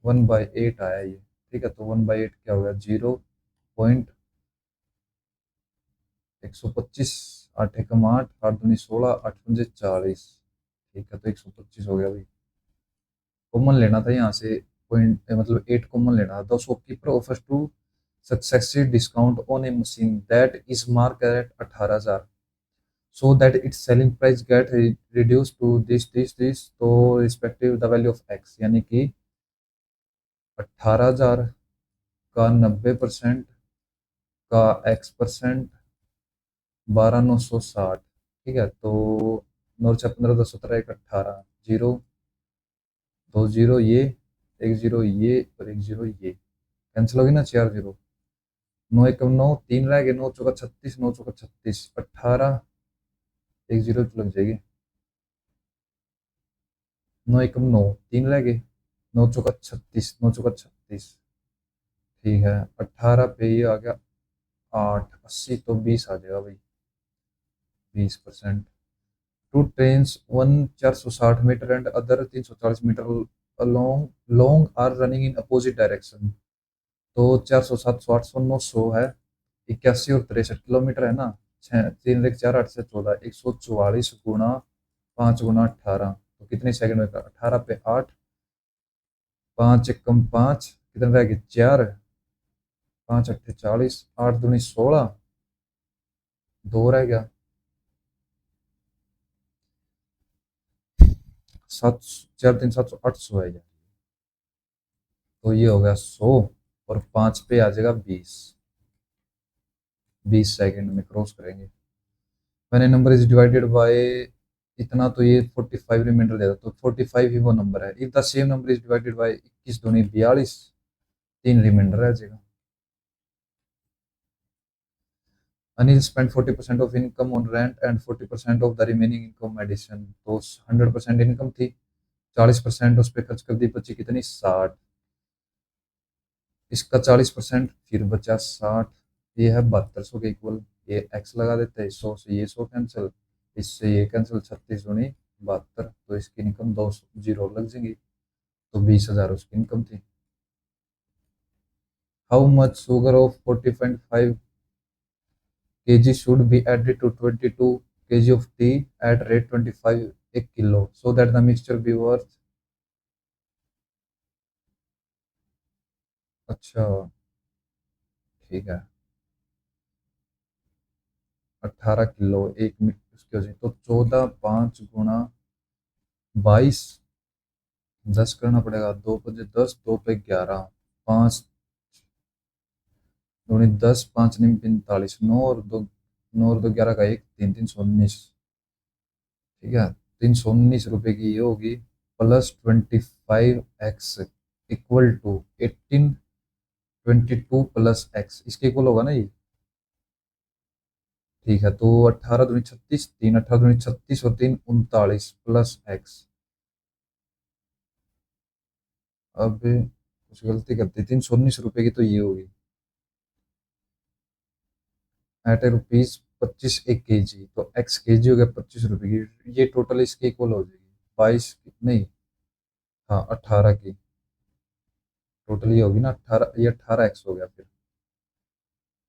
1/8 आया ये। ठीक है, तो 1/8 क्या हो गया, 0.125, 8 एकम 8, 8 दूनी 16, 8 पंजे 40। ठीक है, तो 125 हो गया भाई, कॉमन लेना था यहाँ से, पॉइंट मतलब 8 कॉमन लेना था। The shopkeeper offers two successive discount on a machine that is mark at 18,000, so that its selling price get reduced to this तो respective the value of x, यानी कि 18,000 का 90% का x%, 12,960, ठीक है, तो 9 × 6 = 15, 10 × 17, 1 18, जीरो, 2 जीरो ये, 1 जीरो ये और 1 जीरो ये, कैंसिल होगी ना 4 जीरो। 9 × 1 = 9, 3 रह गए, 9 × 4 = 36, 9 × 4 = 36, 18, 1 जीरो तो लग जाएगी। 9 × 1 = 9, 3 रह गए, 9 × 4 = 36, 9 × 4 = 36, ठीक है। 18 पे ये आ गया 8, 80 तो 20 आ जाएगा भाई, 20%। Two trains, one 460 metre and other 340 metre along long are running in opposite direction. तो 400, 700, 800, 900 है, 81 और 63 किलोमीटर है ना। 6, 3 1 4 8 से 14, 144 गुणा 5 गुणा 18, तो कितने सेकंड में? 18 पे 8, 5 एकम 5, कितने रह गए? 4, 5 अट्ठे 40, 8 दूनी 16, 2 रह गया, 7, 4 3 700, 800 है ये। तो ये हो गया 100, और 5 पे आ जाएगा 20, 20 सेकंड में क्रॉस करेंगे। When A number is divided bye इतना, तो ये 45 रिमाइंडर देगा, तो 45 ही वो नंबर है। If the same number is divided by 21 दूनी 42, 3 रिमाइंडर रह जाएगा। Anil spend 40% of income on rent and 40% of the remaining income addition. तो 100% इनकम थी, 40% उस पर खर्च कर दी, बची कितनी? 60। इसका 40% फिर बचा 60, ये है 7200 के इक्वल। ये एक्स लगा देते हैं, 100 से ये 100 कैंसिल, इससे ये कैंसिल, 36 दूनी 72, तो इसकी इनकम 2 जीरो लग जाएंगी, तो 20,000 उसकी इनकम थी। How much sugar of 40.5 kg should be added to 22 kg of tea at rate 25 a kilo so that the mixture be worth। अच्छा, ठीक है, 18 किलो एक उसकी हो जाए, तो 14, 5 × 22, 10 करना पड़ेगा, 2 × 5 = 10, 2 पे 11, 5 दूनी 10, 5 × 9 = 45, 9 और 2 11 का 1, 3 319, ठीक है। 319 रुपए की ये होगी, plus 25x equal to 1822 plus x, इसके इक्वल होगा ना ये, ठीक है। तो 18 दूनी 36, 3 18 दूनी 36 और 3 39 प्लस एक्स। अब कुछ गलती करती, 319 रुपए की तो ये होगी एट ए रुपीज 25 एक के जी, तो एक्स के जी हो गया 25 रुपए की, ये टोटल इसके इक्वल हो जाएगी 22 नहीं, हाँ 18 की टोटल ये होगी ना, 18, ये 18x हो गया फिर।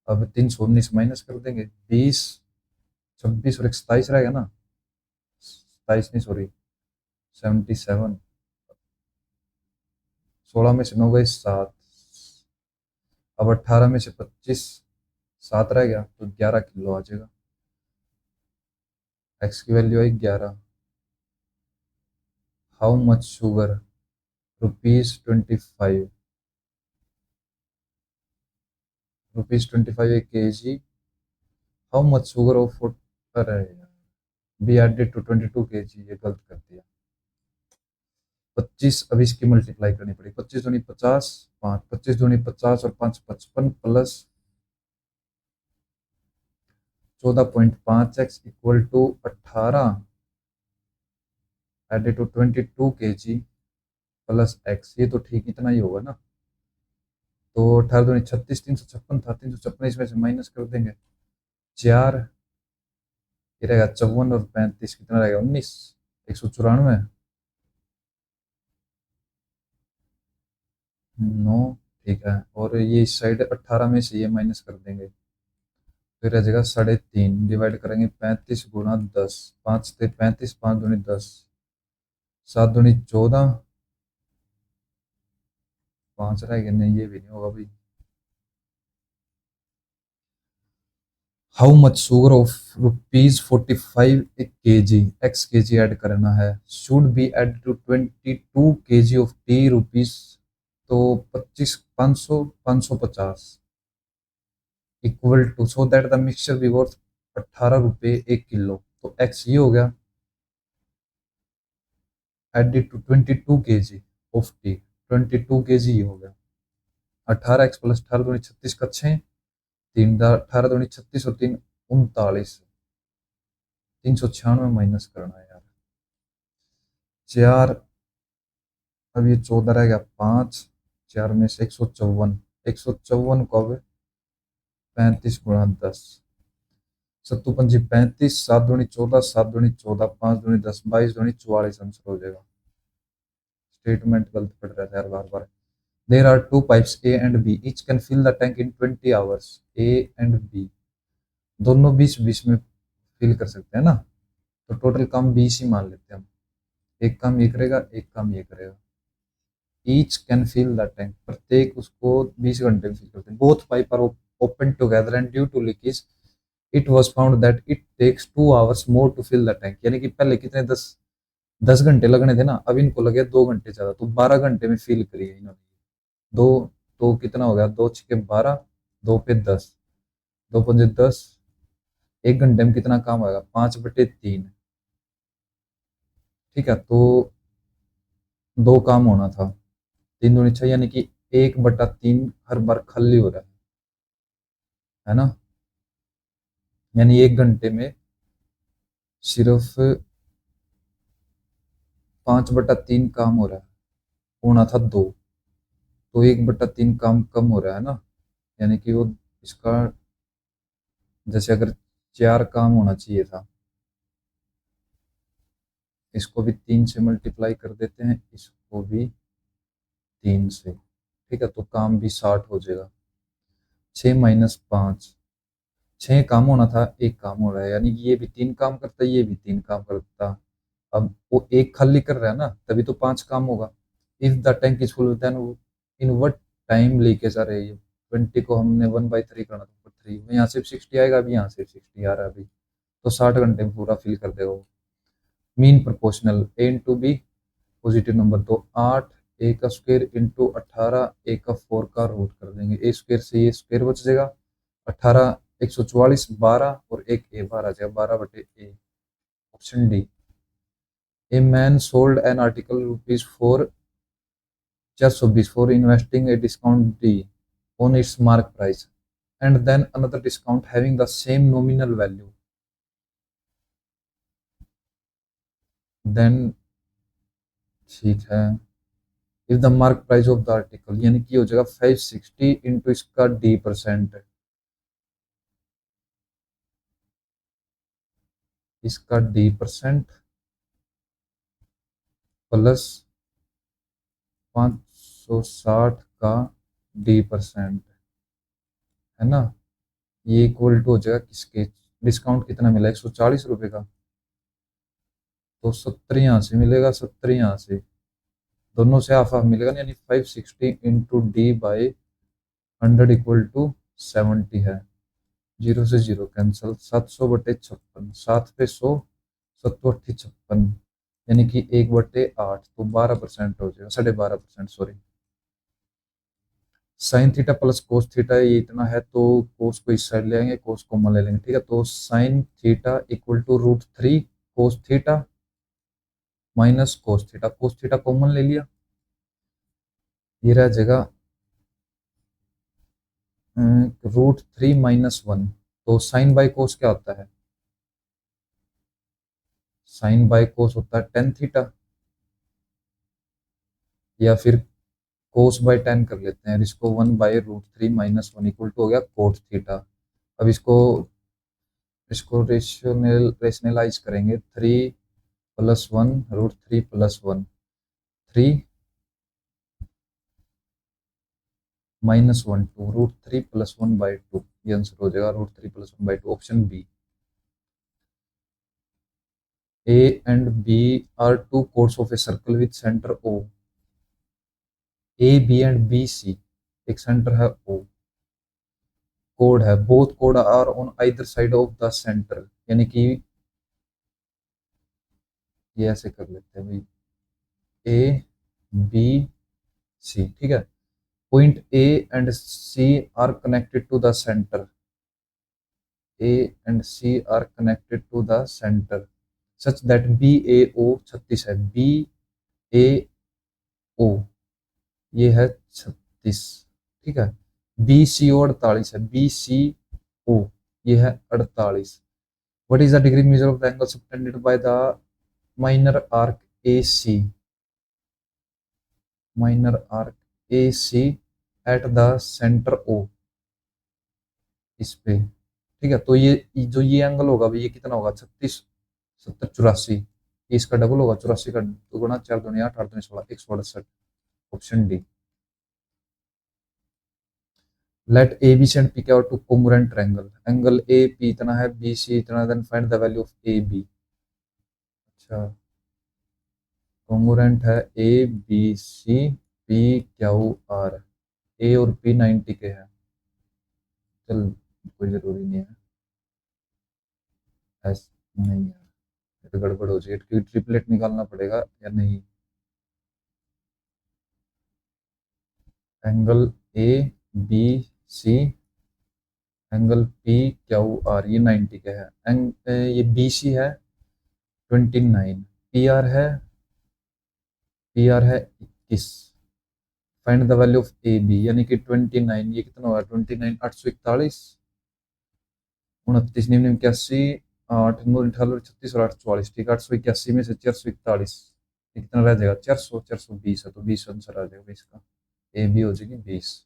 अब 319 माइनस कर देंगे, 20, 26 और एक 27 रहेगा ना, 27 नहीं सॉरी, 77, 16 में से 9 गए 7, अब 18 में से 25, 7 रह गया, तो 11 किलो आ जाएगा, एक्स की value I 11। How much sugar, ₹25, ₹25 एक के जी। हाउ मच शुगर ऑफ, अरे बी एडेड टू 22 के जी, ये गलत कर दिया। 25, अब इसकी मल्टीप्लाई करनी पड़ेगी, 25 दूनी 50, 5 25 दूनी 50 और 5 55 plus 14.5x equal to 18 added to 22 के जी प्लस एक्स, ये तो ठीक इतना ही होगा ना। तो 18 दूनी 36, 356 था, 356 इसमें से माइनस कर देंगे 4, ये रहेगा 54 और 35 कितना रहेगा 19, 194, 9, ठीक है। और ये इस साइड 18 में से ये माइनस कर देंगे, फिर रह जाएगा 3.5, डिवाइड करेंगे 35 × 10, 5 थे 35, 5 दूनी 10, 7 दूनी 14, 5 रह गए, नहीं ये भी नहीं होगा भाई। हाउ मच शुगर ऑफ ₹45 एक के जी, एक्स के जी ऐड करना है, शुड बी एड टू 22 के जी ऑफ टी रुपीज, तो 25, 500, 550 equal to, so that the mixture be worth ₹18 एक किलो, तो x ये हो गया added to 22 kg of tea, 22 kg ये हो गया। 18x प्लस 18 दूनी 36 का 6, 3 18 दूनी 36 और 3 39, 396 माइनस करना है यार। 4, अब ये 14 रह गया, 5, 4 में से 154, 154 को अब 35 गुणा 10, 7 पंजी 35, 7 दूनी 14, 7 दूनी 14, 5 दूनी 10, 22 दूनी 44 आंसर हो जाएगा। स्टेटमेंट गलत पड़ रहा है यार बार बार। There are two pipes A and B. Each can fill the tank in 20 hours. A and B. दोनों 20-20 में फिल कर सकते हैं ना, तो टोटल काम 20 ही मान लेते हैं हम। एक काम ये करेगा, एक काम ये करेगा। Each can fill the tank, प्रत्येक उसको 20 घंटे में फिल करते हैं। Both pipe are open together and due to leakage it was found that it takes 2 hours more to fill the tank. यानी कि पहले कितने 10 घंटे लगने थे ना, अब इनको लगे 2 घंटे ज्यादा, तो 12 घंटे में फिल करी है इन्होंने। दो, तो कितना हो गया, 2 छके 12, 2 पे 10, 2 पंजे 10, 1 घंटे में कितना काम होगा, 5/3। ठीक है, तो 2 काम होना था, 3 दूनी 6, यानी कि 1/3 हर बार खाली हो रहा है ना। यानी 1 घंटे में सिर्फ 5/3 काम हो रहा है, होना था 2, तो 1/3 काम कम हो रहा है ना। यानी कि वो इसका, जैसे अगर 4 काम होना चाहिए था, इसको भी 3 से मल्टीप्लाई कर देते हैं, इसको भी 3 से। ठीक है, तो काम भी 60 हो जाएगा। 6 - 5, 6 काम होना था, 1 काम हो रहा है, यानी कि ये भी 3 काम करता, ये भी 3 काम करता। अब वो 1 खाली कर रहा है ना, तभी तो 5 काम होगा। If the tank is full then in what time leakage आ रही है। 20 को हमने 1/3 करना था, 3 में यहाँ से 60 आएगा, अभी यहाँ से 60 आ रहा है अभी, तो 60 घंटे में पूरा फिल कर देगा वो। Mean proportional a into b, positive number, तो 8 ए का स्क्वायर इंटू 18 ए का 4 का रूट कर देंगे। ए स्क्वायर से ये स्क्वायर बच जाएगा, 18 144, 12 और एक ए 12 आ जाएगा, 12/ए। Option D. A man sold an article rupees for 420 for investing a discount D on its mark price and then another discount having the same nominal value, then ठीक है, if the mark price of the article, यानी कि हो जाएगा 560 into इसका D%, इसका D% plus 560 का D%, है ना। ये इक्वल टू हो जाएगा किसके, डिस्काउंट कितना मिला, 140 रुपये का, तो 70 यहाँ से मिलेगा, 70 यहाँ से, दोनों से हाफ हाफ मिलेगा, यानी 560 इंटू D/100 इक्वल टू 70 है। 0 से 0 कैंसल, 700/56, 7 पे 100, 7×8 = 56, यानी कि 1/8, तो 12% हो जाएगा, 12.5%, sorry. Sine theta plus cos theta, ये इतना है, तो कोस को इस साइड ले आएंगे, कोस कॉमन ले लेंगे। ठीक है, तो sine theta equal to √3 cos theta minus cos theta common ले लिया, ये रह जाएगा √3 - 1, तो साइन बाई कोस क्या होता है, साइन बाई कोस होता है टेन थीटा, या फिर कोस बाई टेन कर लेते हैं, इसको 1/√3 - 1 इक्वल टू हो गया कोट थीटा। अब इसको रेशनलाइज करेंगे, 3+1 √3+1, 3 - 1 2 √3+1/2, ये आंसर हो जाएगा √3+1/2, option B. A and B are two chords of a circle with centre O, A B and B C, एक सेंटर है ओ, कोड है, बोथ कोड are on either side of the centre, यानी कि ये ऐसे कर लेते हैं भाई, ए बी सी, ठीक है। Point A and C are connected to the center, A and C are connected to the center such that B A O 36 है, बी ए ओ ये है 36, ठीक है। बी सी ओ 48 है, बी सी ओ ये है 48। What is the degree measure of the angle subtended by the minor arc A C, minor arc A C at the centre O, इस पे, ठीक है। तो ये जो ये एंगल होगा भाई, ये कितना होगा, 36, 70, 84, इसका डबल होगा, 84 का दुगुना, 4 दूनी 8, 8 दूनी 16, 168, option D. Let A B C and P के R two congruent triangle, angle A P इतना है, बी सी इतना, then find the value of A B. अच्छा, कोंग्रुएंट है A B C P Q R, A और P 90 के हैं, चल कोई जरूरी नहीं है, ऐसा नहीं है, ये तो गड़बड़ हो जाएगी, क्योंकि ट्रिपलेट निकालना पड़ेगा या नहीं। Angle A B C, angle P Q R ये 90 के है, ये बी सी है 29, पी आर है 21। Find the value of A B, यानी कि 29, ये कितना होगा, 29 841, 29 निम्न 81, 8 9 18 36 और 8 44, ठीक है। 881 में से 441 ये कितना रह जाएगा, 400, 420 है, तो 20 आंसर आ जाएगा इसका, ए बी हो जाएगी 20।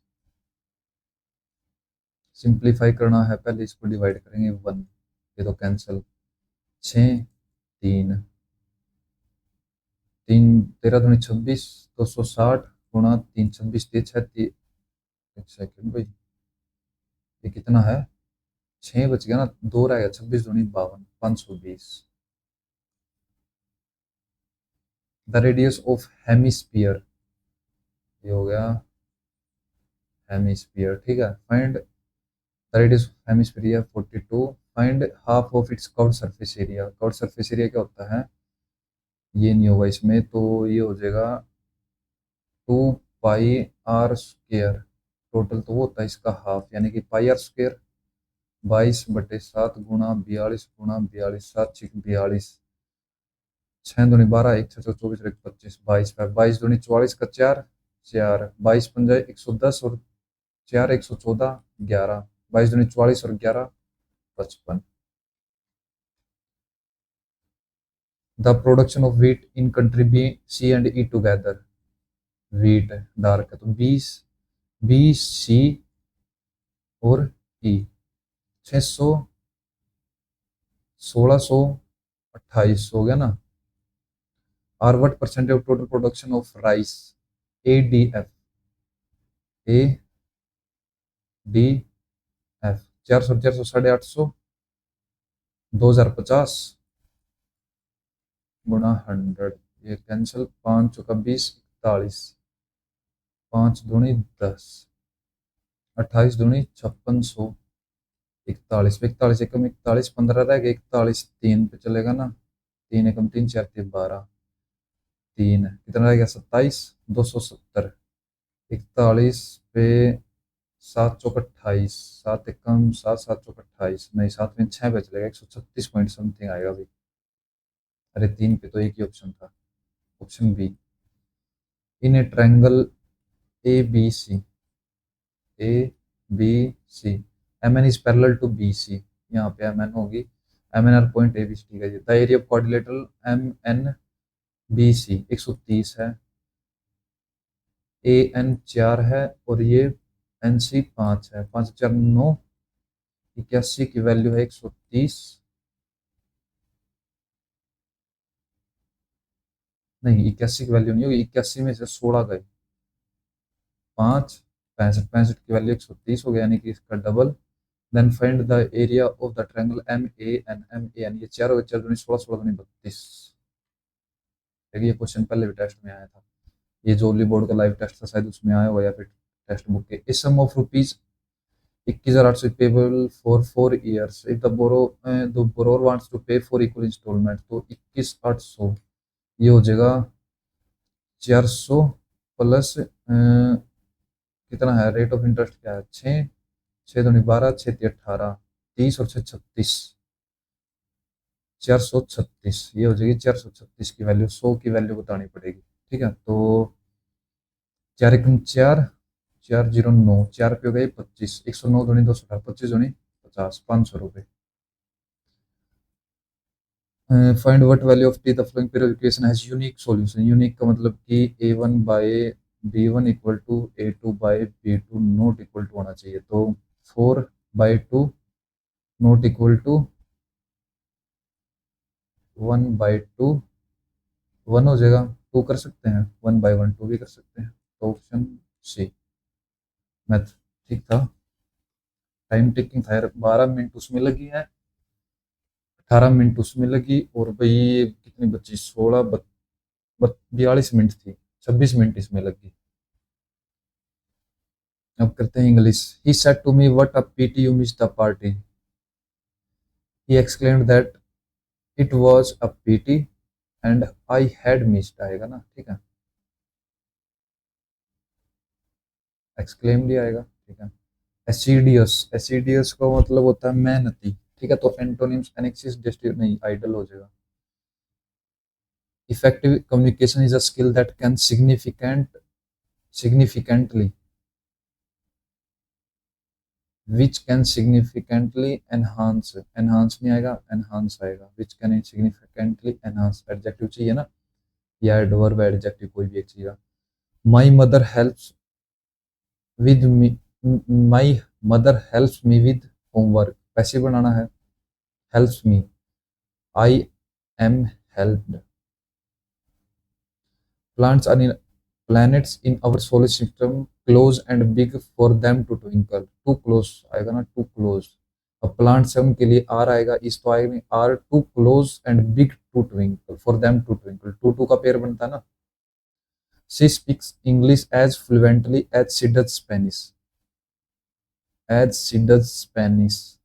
सिंप्लीफाई करना है, पहले इसको डिवाइड करेंगे 1, ये तो कैंसिल, 6 3 3 13 दूनी 26, 260 गुणा 3 26 3 36, एक सेकंड भाई, ये कितना है, 6 बच गया ना, 2 रह गया, 26 दूनी 52, 520। द रेडियस ऑफ हेमिस्फीयर, ये हो गया हेमिस्फीयर, ठीक है। Find the radius of hemisphere 42, find half of its curved surface area, curved surface area क्या होता है, ये नहीं होगा इसमें, तो ये हो जाएगा 2 पाई r स्क्वायर, टोटल तो वो होता है इसका हाफ, यानी कि पाई आर स्क्वायर 22/7 गुणा 42 गुणा 42, 7 6 42, 6 दूनी 12, 1 6 24 1 25, 22 22 दूनी 44 का 4 4, 22 पंजा 110 और 4 114, 11, 22 दूनी 44 और 11 55। The production of wheat in country B C and E together, wheat dark है तो 20 बी सी और ई, 600 1628 हो गया ना। Are what percentage of total production of rice, A D F, A D F, 400 400 850, 2050 गुणा 100, ये कैंसिल, 5 चौका 20 41, 5 दूनी 10, 28 दूनी 5600, 41 41 एकम 41, 15 रह गए, 41 3 पे चलेगा ना, 3 एकम 3 4 3 12, 3 कितना रह गया, 27 270, 41 पे 7 चौक 28, 7 एकम 7 7 चौक 28, नहीं 7 में 6 पे चलेगा, 136 पॉइंट समथिंग आएगा भाई। अरे 3 पे तो एक ही ऑप्शन था, option B. In a triangle A B C, A B C, M N is parallel to B C, यहाँ पे एम एन होगी, M N are point A B C, ठीक है जी। The area of quadrilateral M N B C 130 है, A N 4 है और ये एन सी 5 है, 5 4 9, 81 की वैल्यू है 130, नहीं 81 की वैल्यू नहीं होगी, 81 में से 16 गए, 5 65 65 की वैल्यू 130 हो गया, यानी कि इसका डबल। Then find the area of the triangle M A N, M A N ये 4 हो गए, 4 दूनी 16 16 दूनी 32, ये क्वेश्चन पहले भी टेस्ट में आया था, ये जो ओली बोर्ड का लाइव टेस्ट था शायद उसमें आया हुआ, या फिर टेक्स्ट बुक के। इस sum of rupees 21,800 payable for 4 years, if the borrower wants to pay four equal installment, तो 21,800 ये हो जाएगा 400 प्लस कितना है, रेट ऑफ इंटरेस्ट क्या है, 6 6 दूनी 12 6 3 18, 30 और 6 36, 436 ये हो जाएगी। 436 की वैल्यू, 100 की वैल्यू बतानी पड़ेगी। ठीक है, तो 4 × 4 409, 4 पे हो गए 25, 109 दूनी 218, 25 दूनी 50, 500 रुपये। Find what value of t the following pair equation has unique solution. Unique का मतलब कि a1/b1 equal to a2/b2 not equal to होना चाहिए। तो 4/2 नॉट इक्वल टू 1/2, 1 हो जाएगा। 2 कर सकते हैं, 1/1 2 भी कर सकते हैं। तो ऑप्शन सी मैथ ठीक था। टाइम टेकिंग था यार, 12 मिनट उसमें लगी है, 18 मिनट उसमें लगी, और भाई कितनी बची, 42 मिनट थी, 26 मिनट इसमें लगी। अब करते हैं English. He said to me what a pity you missed the party. He exclaimed that it was a pity and I had missed, आएगा ना, ठीक है, exclaimed ही आएगा, ठीक है। एसिडियस, एसिडियस का मतलब होता है मेहनती, ठीक है, तो एंटोनिम्स एनेक्सिस डिस्ट्री नहीं, आइडल हो जाएगा। Effective communication is a skill that can significantly which can significantly enhance, enhance नहीं आएगा, enhance आएगा, which can significantly enhance, adjective चाहिए ना, या एडवर्ब एडजेक्टिव कोई भी एक चाहिए। my mother helps with me my mother helps me with homework, पैसे बनाना है, helps me, I am helped। plants are in planets in our solar system close and big for them to twinkle, too close आएगा ना, too close। अब plant से उनके लिए are आएगा, इस तो आएगा नहीं, are too close and big to twinkle, for them to twinkle, too to का पेयर बनता है ना। She speaks English as fluently as she does Spanish, as she does Spanish,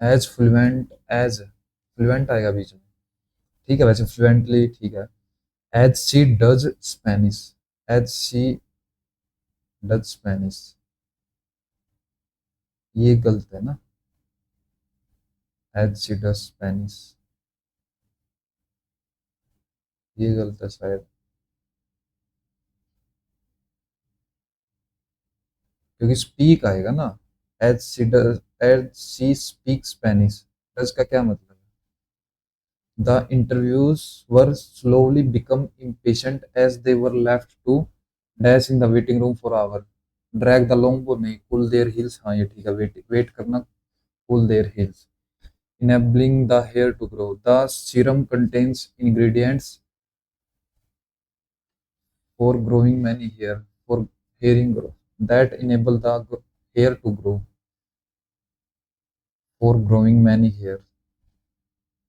as fluent, as fluent आएगा बीच में, ठीक है, वैसे फ्लुएंटली ठीक है। As she does Spanish, as she does Spanish, ये गलत है ना, एज शी डज स्पेनिश, ये गलत है शायद, क्योंकि स्पीक आएगा ना, as she speak Spanish, does का क्या मतलब है। The interviews were slowly become impatient as they were left to dash in the waiting room for hour, drag the long वो नहीं, कूल देयर हिल्स, हाँ ये ठीक है, वेट वेट करना, cool their heels. enabling the hair to grow, the serum contains ingredients for growing many hair, for hairing growth, that enable the hair to grow, for growing many hair।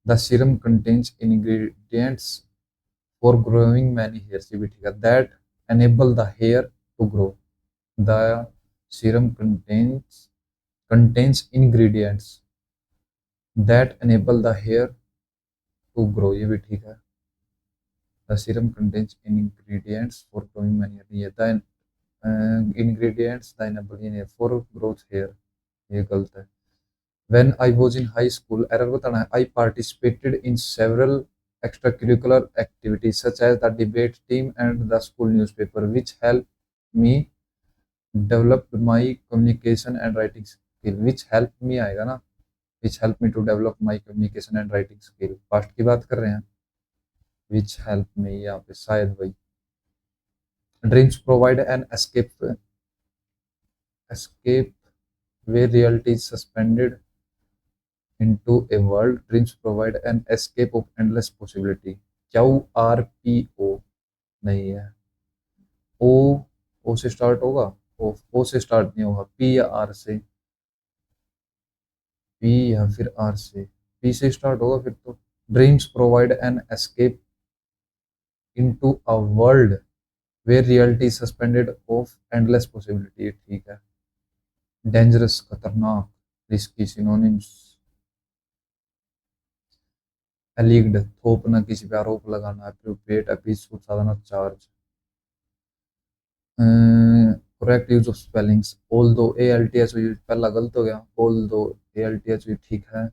The serum contains ingredients for growing many hairs, ये भी ठीक है, that enable the hair to grow, the serum contains ingredients that enable the hair to grow, ये भी ठीक है। The serum contains ingredients for growing many hair, ये the ingredients the enable for growth hair, ये गलत है। When I was in high school, error बताना है, I participated in several extracurricular activities such as the debate team and the school newspaper, which helped me develop my communication and writing skill, which helped me आएगा ना, which helped me to develop my communication and writing skill, past की बात कर रहे हैं, which helped me यहाँ पे शायद वही। Dreams provide an escape where reality is suspended into a world. Dreams provide an escape of endless possibility, QRPO नहीं है, ओ, ओ से स्टार्ट होगा, ओ से स्टार्ट नहीं होगा, पी या आर से, पी या फिर आर से, पी से स्टार्ट होगा फिर तो। Dreams provide an escape into a world where reality suspended of endless possibility, ठीक है। डेंजरस खतरनाक, रिस्की सिनोनिम्स, एलिग्ड थोपना, किसी पे आरोप लगाना, अप्रोप्रिएट, अपीज, साधना, charge. Correct use of spellings, although A L T H U पहला गलत हो गया, although A L T H U ठीक है।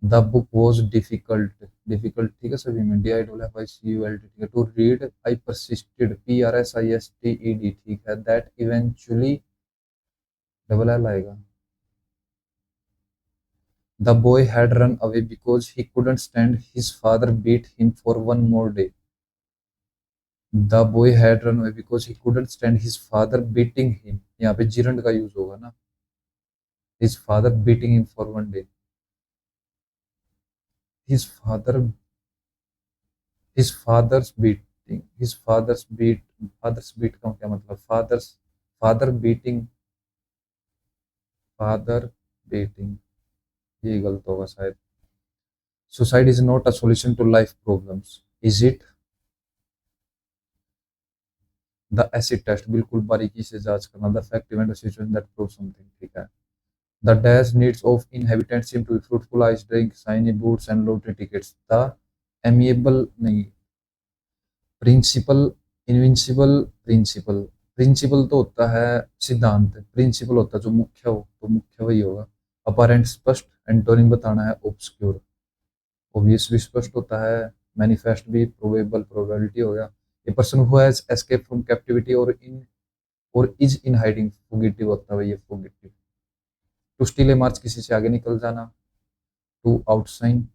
The book was difficult, difficult ठीक है सभी में, D I W F I C U L T ठीक है। To read I persisted, P R S I S T E D ठीक है। दैट इवेंचुअली डबल एल आएगा। The boy had run away because he couldn't stand his father beat him for one more day. The boy had run away because he couldn't stand his father beating him, यहाँ पे gerund का use होगा ना, his father beating him for one day. His father, his father's beating, his father's beat का क्या मतलब, father's, father beating, father beating, ये गलत होगा शायद। Suicide is not a solution to life problems, is it. The acid test, बिल्कुल बारीकी से जांच करना, the fact event situation that prove something ठीक है। The dash needs of inhabitants seem to be fruitful, ice drink, shiny boots and lottery tickets. The amiable नहीं, principle, invincible, principle, principle तो होता है सिद्धांत, प्रिंसिपल होता है जो मुख्य हो, तो मुख्य वही होगा। अपरेंट स्पष्ट, एंटोनिम बताना है ऑब्सक्यूर। ऑब्वियस भी स्पष्ट होता है, मैनिफेस्ट भी, प्रोबेबल प्रोबेबिलिटी हो गया। A person who has escape from captivity और इन और इज इन हाइडिंग, फुगिटिव होता है ये, फुगिटिव। टू स्टील ए मार्च, किसी से आगे निकल जाना। To outshine,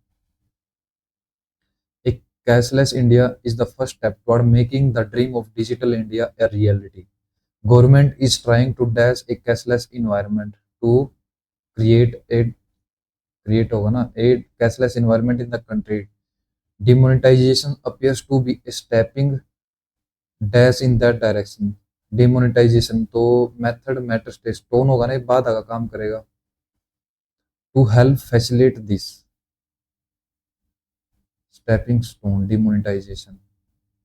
a cashless India is the first step toward making the dream of digital India a reality. Government is trying to dash a cashless environment to create a, create होगा ना, a cashless environment in the country. Demonetization appears to be a stepping dash in that direction. Demonetization तो method matters test tone होगा ना, ये बाद आगा काम करेगा। To help facilitate this, stepping stone, demonetization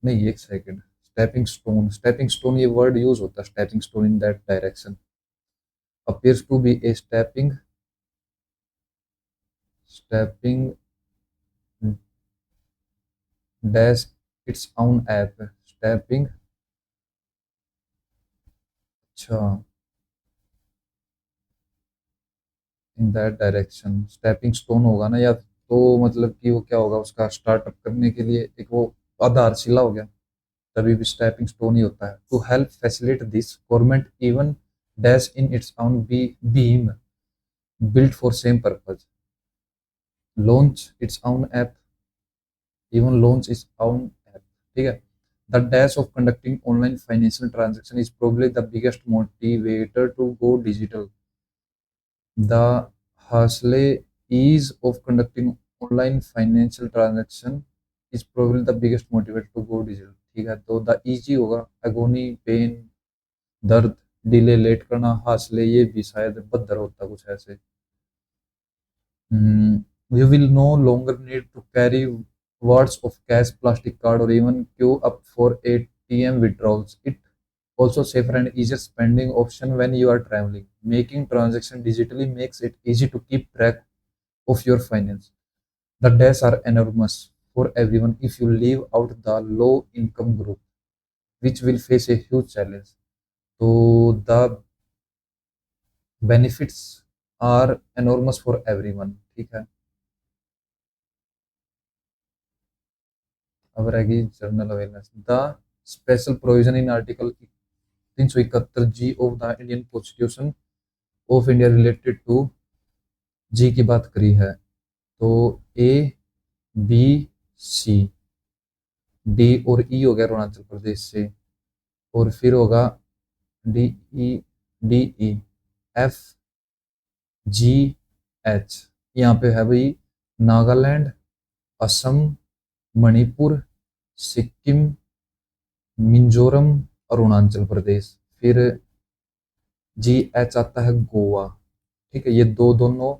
नहीं, एक second, stepping stone, stepping stone ये वर्ड यूज होता है, stepping stone in that direction, appears to be a stepping, stepping dash its own app, stepping, अच्छा in that direction, stepping stone होगा ना, या तो मतलब कि वो क्या होगा, उसका स्टार्टअप करने के लिए एक वो आधारशिला हो गया, तभी भी स्टेपिंग स्टोन ही होता है। To help facilitate this, government even dash in its own be beam built for same purpose, launch its own app, even launch its own app ठीक है। The dash of conducting online financial transaction is probably the biggest motivator to go digital. The hustle ease of conducting online financial transaction is probably the biggest motivator to go digital ठीक है। तो the easy होगा, agony, pen, दर्द, delay, late करना, हासले ये भी शायद बदर होता कुछ ऐसे। You will no longer need to carry wads of cash, plastic card, or even queue up for ATM withdrawals. It also safer and easier spending option when you are traveling. Making transaction digitally makes it easy to keep track of your finance. The days are enormous for everyone if you leave out the low income group, which will face a huge challenge. So the benefits are enormous for everyone ठीक है। अब रहेगी general awareness, the special provision in article 371 G of the Indian constitution of India related to, G की बात करी है, तो ए B C D और ई हो गया अरुणाचल प्रदेश से, और फिर होगा D E, D E F जी एच, यहाँ पे है भाई नागालैंड, असम, मणिपुर, सिक्किम, मिजोरम, अरुणाचल प्रदेश। फिर जी एच आता है गोवा ठीक है, ये दो दोनों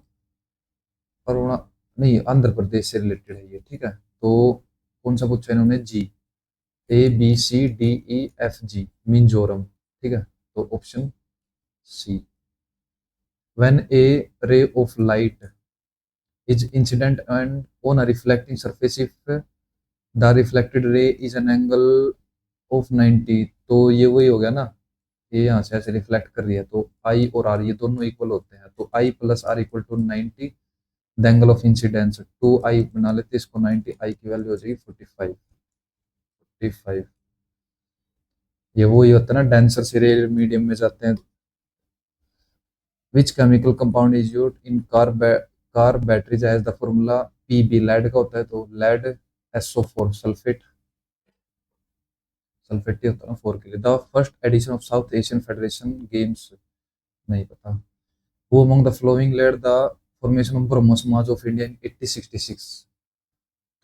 अरुणा नहीं आंध्र प्रदेश से रिलेटेड है ये ठीक है। तो कौन सा पूछा इन्होंने, G, A B C D E F G, Mizoram ठीक है, तो option C. When a ray of light is incident and on a reflecting surface, if the reflected ray is an angle of 90, तो ये वही हो गया ना, ये यहाँ से ऐसे रिफ्लेक्ट कर रही है, तो आई और आर ये दोनों इक्वल होते हैं, तो I plus R equal to 90, the angle of incidence 2 I बना लेते इसको, 90, आई की वैल्यू हो जाएगी 45, 45। ये वो ही होता है ना, डेंसर से रेयर मीडियम में जाते हैं। Which chemical compound is used in car batteries as the formula PB, lead का होता है, तो लेड SO4 सल्फेट, सल्फेट ही होता है ना 4 के लिए। The first edition of South Asian Federation Games, नहीं पता। Who among the following led the formation of Brahmo Samaj of India in 1866,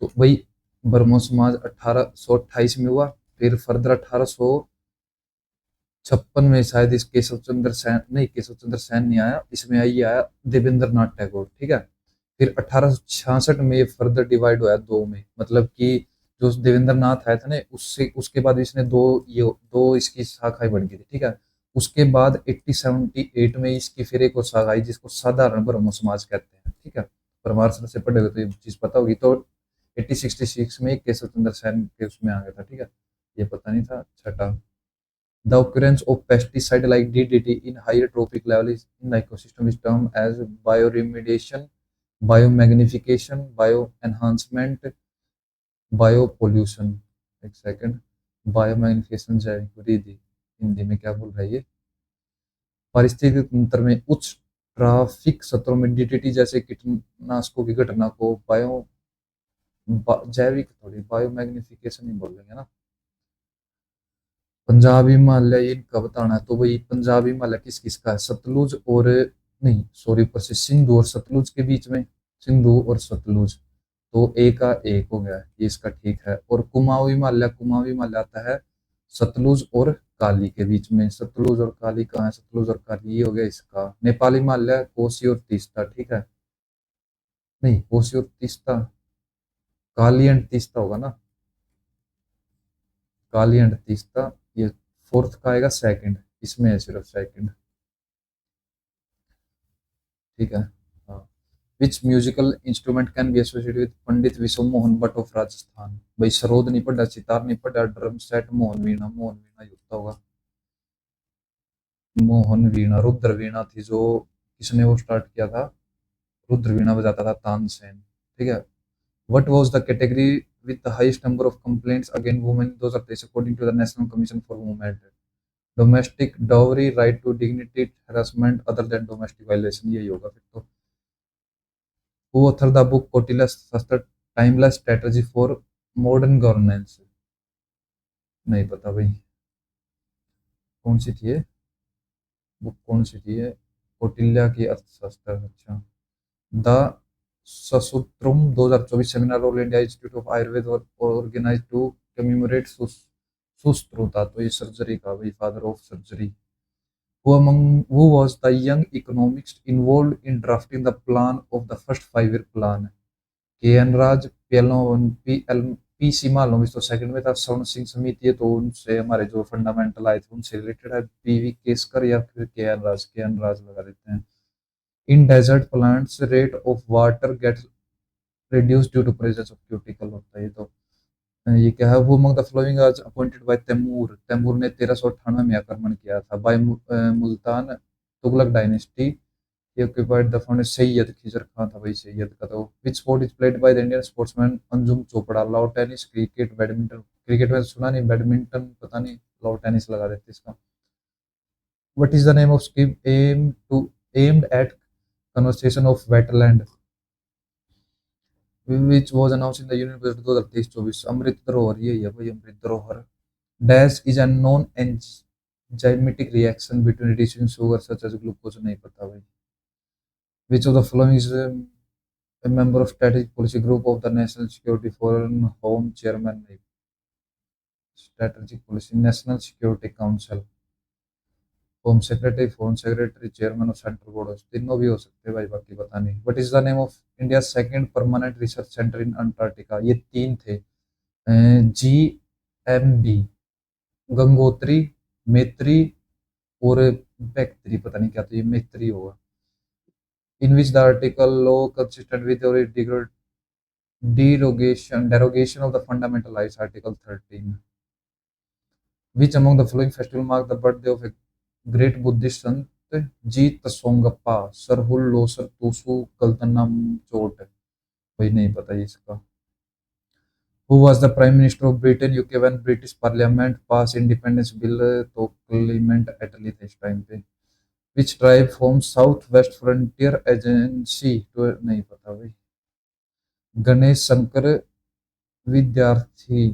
तो वही ब्रह्मो समाज 1828 में हुआ, फिर फर्दर 1856 में शायद इस केशव चंद्र सेन, नहीं केशव चंद्र सेन नहीं आया इसमें, आई आया देवेंद्र नाथ टैगोर, ठीक है। फिर 1866 में ये फर्दर डिवाइड हुआ दो में, मतलब कि जो देवेंद्र नाथ आया था ना, उससे उसके बाद इसने दो इसकी शाखाएं बन गई थी, ठीक है। उसके बाद 1878 में इसकी फिर एक और शाखा आई जिसको साधारण ब्रह्म समाज कहते हैं, ठीक है। परमार सर से पढ़े हुए तो ये चीज पता होगी। तो 1866 में केशव चंद्र सेन के उसमें आ गया था, ठीक है, ये पता नहीं था। छठा, the occurrence of pesticide like DDT in higher trophic levels in the ecosystem is termed as bioremediation, biomagnification, bioenhancement, biopollution। एक सेकंड, बायोमैग्निफिकेशन जैविक वृद्धि, हिंदी में क्या बोल रहा है ये, पारिस्थितिक तंत्र में उच्च ट्रैफिक सत्रों में डीडीटी जैसे कीटनाशकों की घटना को जैविक थोड़ी बायोमैग्निफिकेशन ही बोल लेंगे ना। पंजाब हिमालय इनका बताना है, तो भाई पंजाब हिमालय किस किस का है, सतलुज और, नहीं सॉरी, ऊपर से सिंधु और सतलुज के बीच में, सिंधु और सतलुज, तो ए का एक हो गया, ये इसका ठीक है। और कुमाऊं हिमालय आता है सतलुज और काली के बीच में, सतलुज और काली कहाँ है, सतलुज और काली ये हो गया इसका। नेपाल हिमालय कोसी और तीस्ता, ठीक है, नहीं कोसी और तीस्ता, काली एंड तीस्ता होगा ना, काली एंड तीस्ता, ये फोर्थ का आएगा सेकंड, इसमें है सिर्फ सेकंड, ठीक है। हाँ, which musical instrument can be associated with Pandit Vishwa Mohan Bhatt of Rajasthan, भाई सरोद नहीं पढ़ा, सितार नहीं पढ़ा, ड्रम सेट, मोहन वीणा, मोहन वीणा ही होता होगा, मोहन वीणा। रुद्र वीणा थी जो, किसने वो स्टार्ट किया था, रुद्र वीणा बजाता था तानसेन, ठीक है। What was the category with the highest number of complaints against women in 2023 according to the National Commission for Women? Domestic dowry, right to dignity, harassment other than domestic violation, यही होगा फिर तो। Who author the book Kautilya Shastra, timeless strategy for modern governance, नहीं पता भाई, कौन सी थी ये बुक, कौन सी थी ये, कौटिल्य की अर्थशास्त्र, अच्छा। The Sasutram 2024 seminar All India Institute of Ayurveda और ऑर्गेनाइज टू कमेमोरेट सुश्रुता, तो ये सर्जरी का भाई, father of surgery. Who was the young economist involved in drafting the plan of the first 5 year plan? KN Raj, PC मालूम, इस तो second में था। स्वर्ण सिंह समिति है, तो उनसे हमारे जो फंडामेंटल आए थे उनसे रिलेटेड है। PV केसकर या फिर KN राज लगा देते हैं। In desert plants rate of water get reduce due to presence of cuticle, होता है ये तो। ये क्या है, वो अमंग द फ्लोइंग आज अपॉइंटेड बाय तैमूर, तैमूर ने 1398 में आक्रमण किया था। By Multan, Tughlaq dynasty, he occupied the foundation, Sayyid Khizr Khan था भाई, सैयद का। तो which sport is played by the Indian sportsman Anjum Chopra, lawn tennis, cricket, badminton, cricket में सुना नहीं, बैडमिंटन पता नहीं, लॉ टेनिस लगा देते इसका। What is the name of scheme aimed at conversation of wetland which was announced in the Union Budget 2023-24, अमृत धरोहर, यही है भाई अमृत धरोहर। Dash is a non enzymatic reaction between reducing sugar such as glucose, नहीं पता भाई। which of the following is a member of strategic policy group of the national security foreign home chairman, नहीं, strategic policy national security council, home secretary, foreign secretary, chairman और central board, तीनों भी हो सकते हैं भाई, बाकी पता नहीं। What is the name of India second permanent research centre in Antarctica, ये तीन थे, GMB, गंगोत्री, मैत्री और बैक्ट्री, पता नहीं क्या, तो ये मैत्री होगा। In which the article law consistent with or derogation of the fundamental rights, article 13। Which among the following festival mark the birthday of a great Buddhist संत जी तसोंगप्पा सरहुल लोसर तुसु गल्तनम चोट। वही नहीं पता ये इसका। Who was the prime minister of Britain UK when British parliament pass independence bill. तो Clement Attlee थे इस टाइम पे। Which tribe from South West Frontier Agency तो नहीं पता भाई। Ganesh Shankar Vidyarthi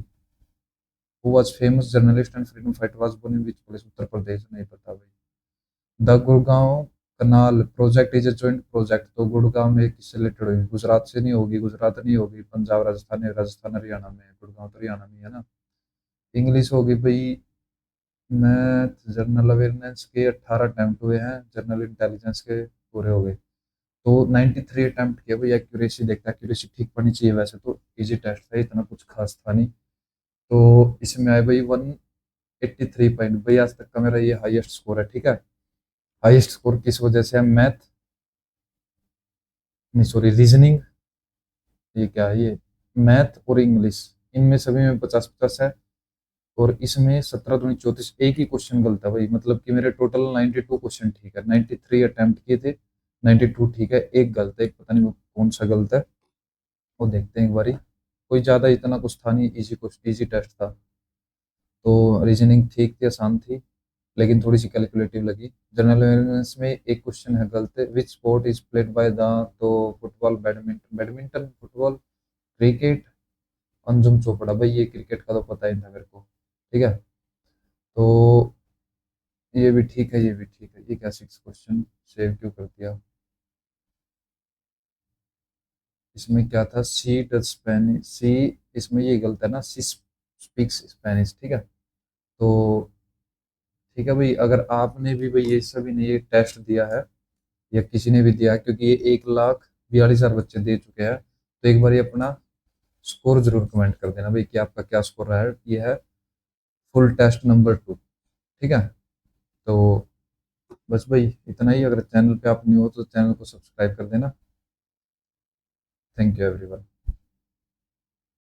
who was famous journalist and freedom fighter was born in which place Uttar Pradesh नहीं पता भाई। The Gurgaon canal project is a joint project. तो गुड़गांव में किससे रिलेटेड होगी? गुजरात से नहीं होगी, गुजरात नहीं होगी, पंजाब राजस्थान नहीं, राजस्थान हरियाणा में है, गुड़गांव तो हरियाणा में है ना। इंग्लिश होगी भाई। मैथ जनरल अवेयरनेस के 18 अटेम्प्ट हुए हैं, जनरल इंटेलिजेंस के पूरे हो गए। तो 93 अटेम्प्ट किया भाई। एक्यूरेसी देखता, एक्यूरेसी ठीक पड़नी चाहिए, वैसे तो इजी टेस्ट था, इतना कुछ खास था नहीं। तो इसमें आए भाई 183 पॉइंट भाई। आज तक का मेरा ये हाईएस्ट स्कोर है, ठीक है। हाईएस्ट स्कोर किस वजह से है? मैथ नहीं, सॉरी, रीजनिंग। ये क्या है ये? मैथ और इंग्लिश, इनमें सभी में 50-50 है। और इसमें 17 दूनी 34, एक ही क्वेश्चन गलत है भाई। मतलब कि मेरे टोटल 92 क्वेश्चन ठीक है, 93 अटेम्प्ट किए थे, 92 ठीक है, एक गलत है, एक पता नहीं वो कौन सा गलत है, वो देखते हैं एक बारी। कोई ज़्यादा इतना कुछ था नहीं, इजी क्वेश्चन, इजी टेस्ट था। तो रीजनिंग ठीक थी, आसान थी, लेकिन थोड़ी सी कैलकुलेटिव लगी। जनरल अवेयरनेस में एक क्वेश्चन है गलत है। Which sport is played by the. तो football, badminton, football, cricket, Anjum Chopra भाई। ये क्रिकेट का तो पता ही था मेरे को, ठीक है। तो ये भी ठीक है, ये भी ठीक है। ये क्या 6 क्वेश्चन सेव क्यों कर दिया? इसमें क्या था? सी डज स्पेनिश, सी, इसमें ये गलत है ना, सी स्पीक्स स्पेनिश, ठीक है। तो ठीक है भाई, अगर आपने भी भाई ये सभी ने ये टेस्ट दिया है या किसी ने भी दिया है, क्योंकि ये 1,42,000 बच्चे दे चुके हैं, तो एक बार ये अपना स्कोर जरूर कमेंट कर देना भाई कि आपका क्या स्कोर रहा है। ये है फुल टेस्ट नंबर 2, ठीक है। तो बस भाई इतना ही। अगर चैनल पे आप न्यू हो तो चैनल को सब्सक्राइब कर देना। Thank you everyone.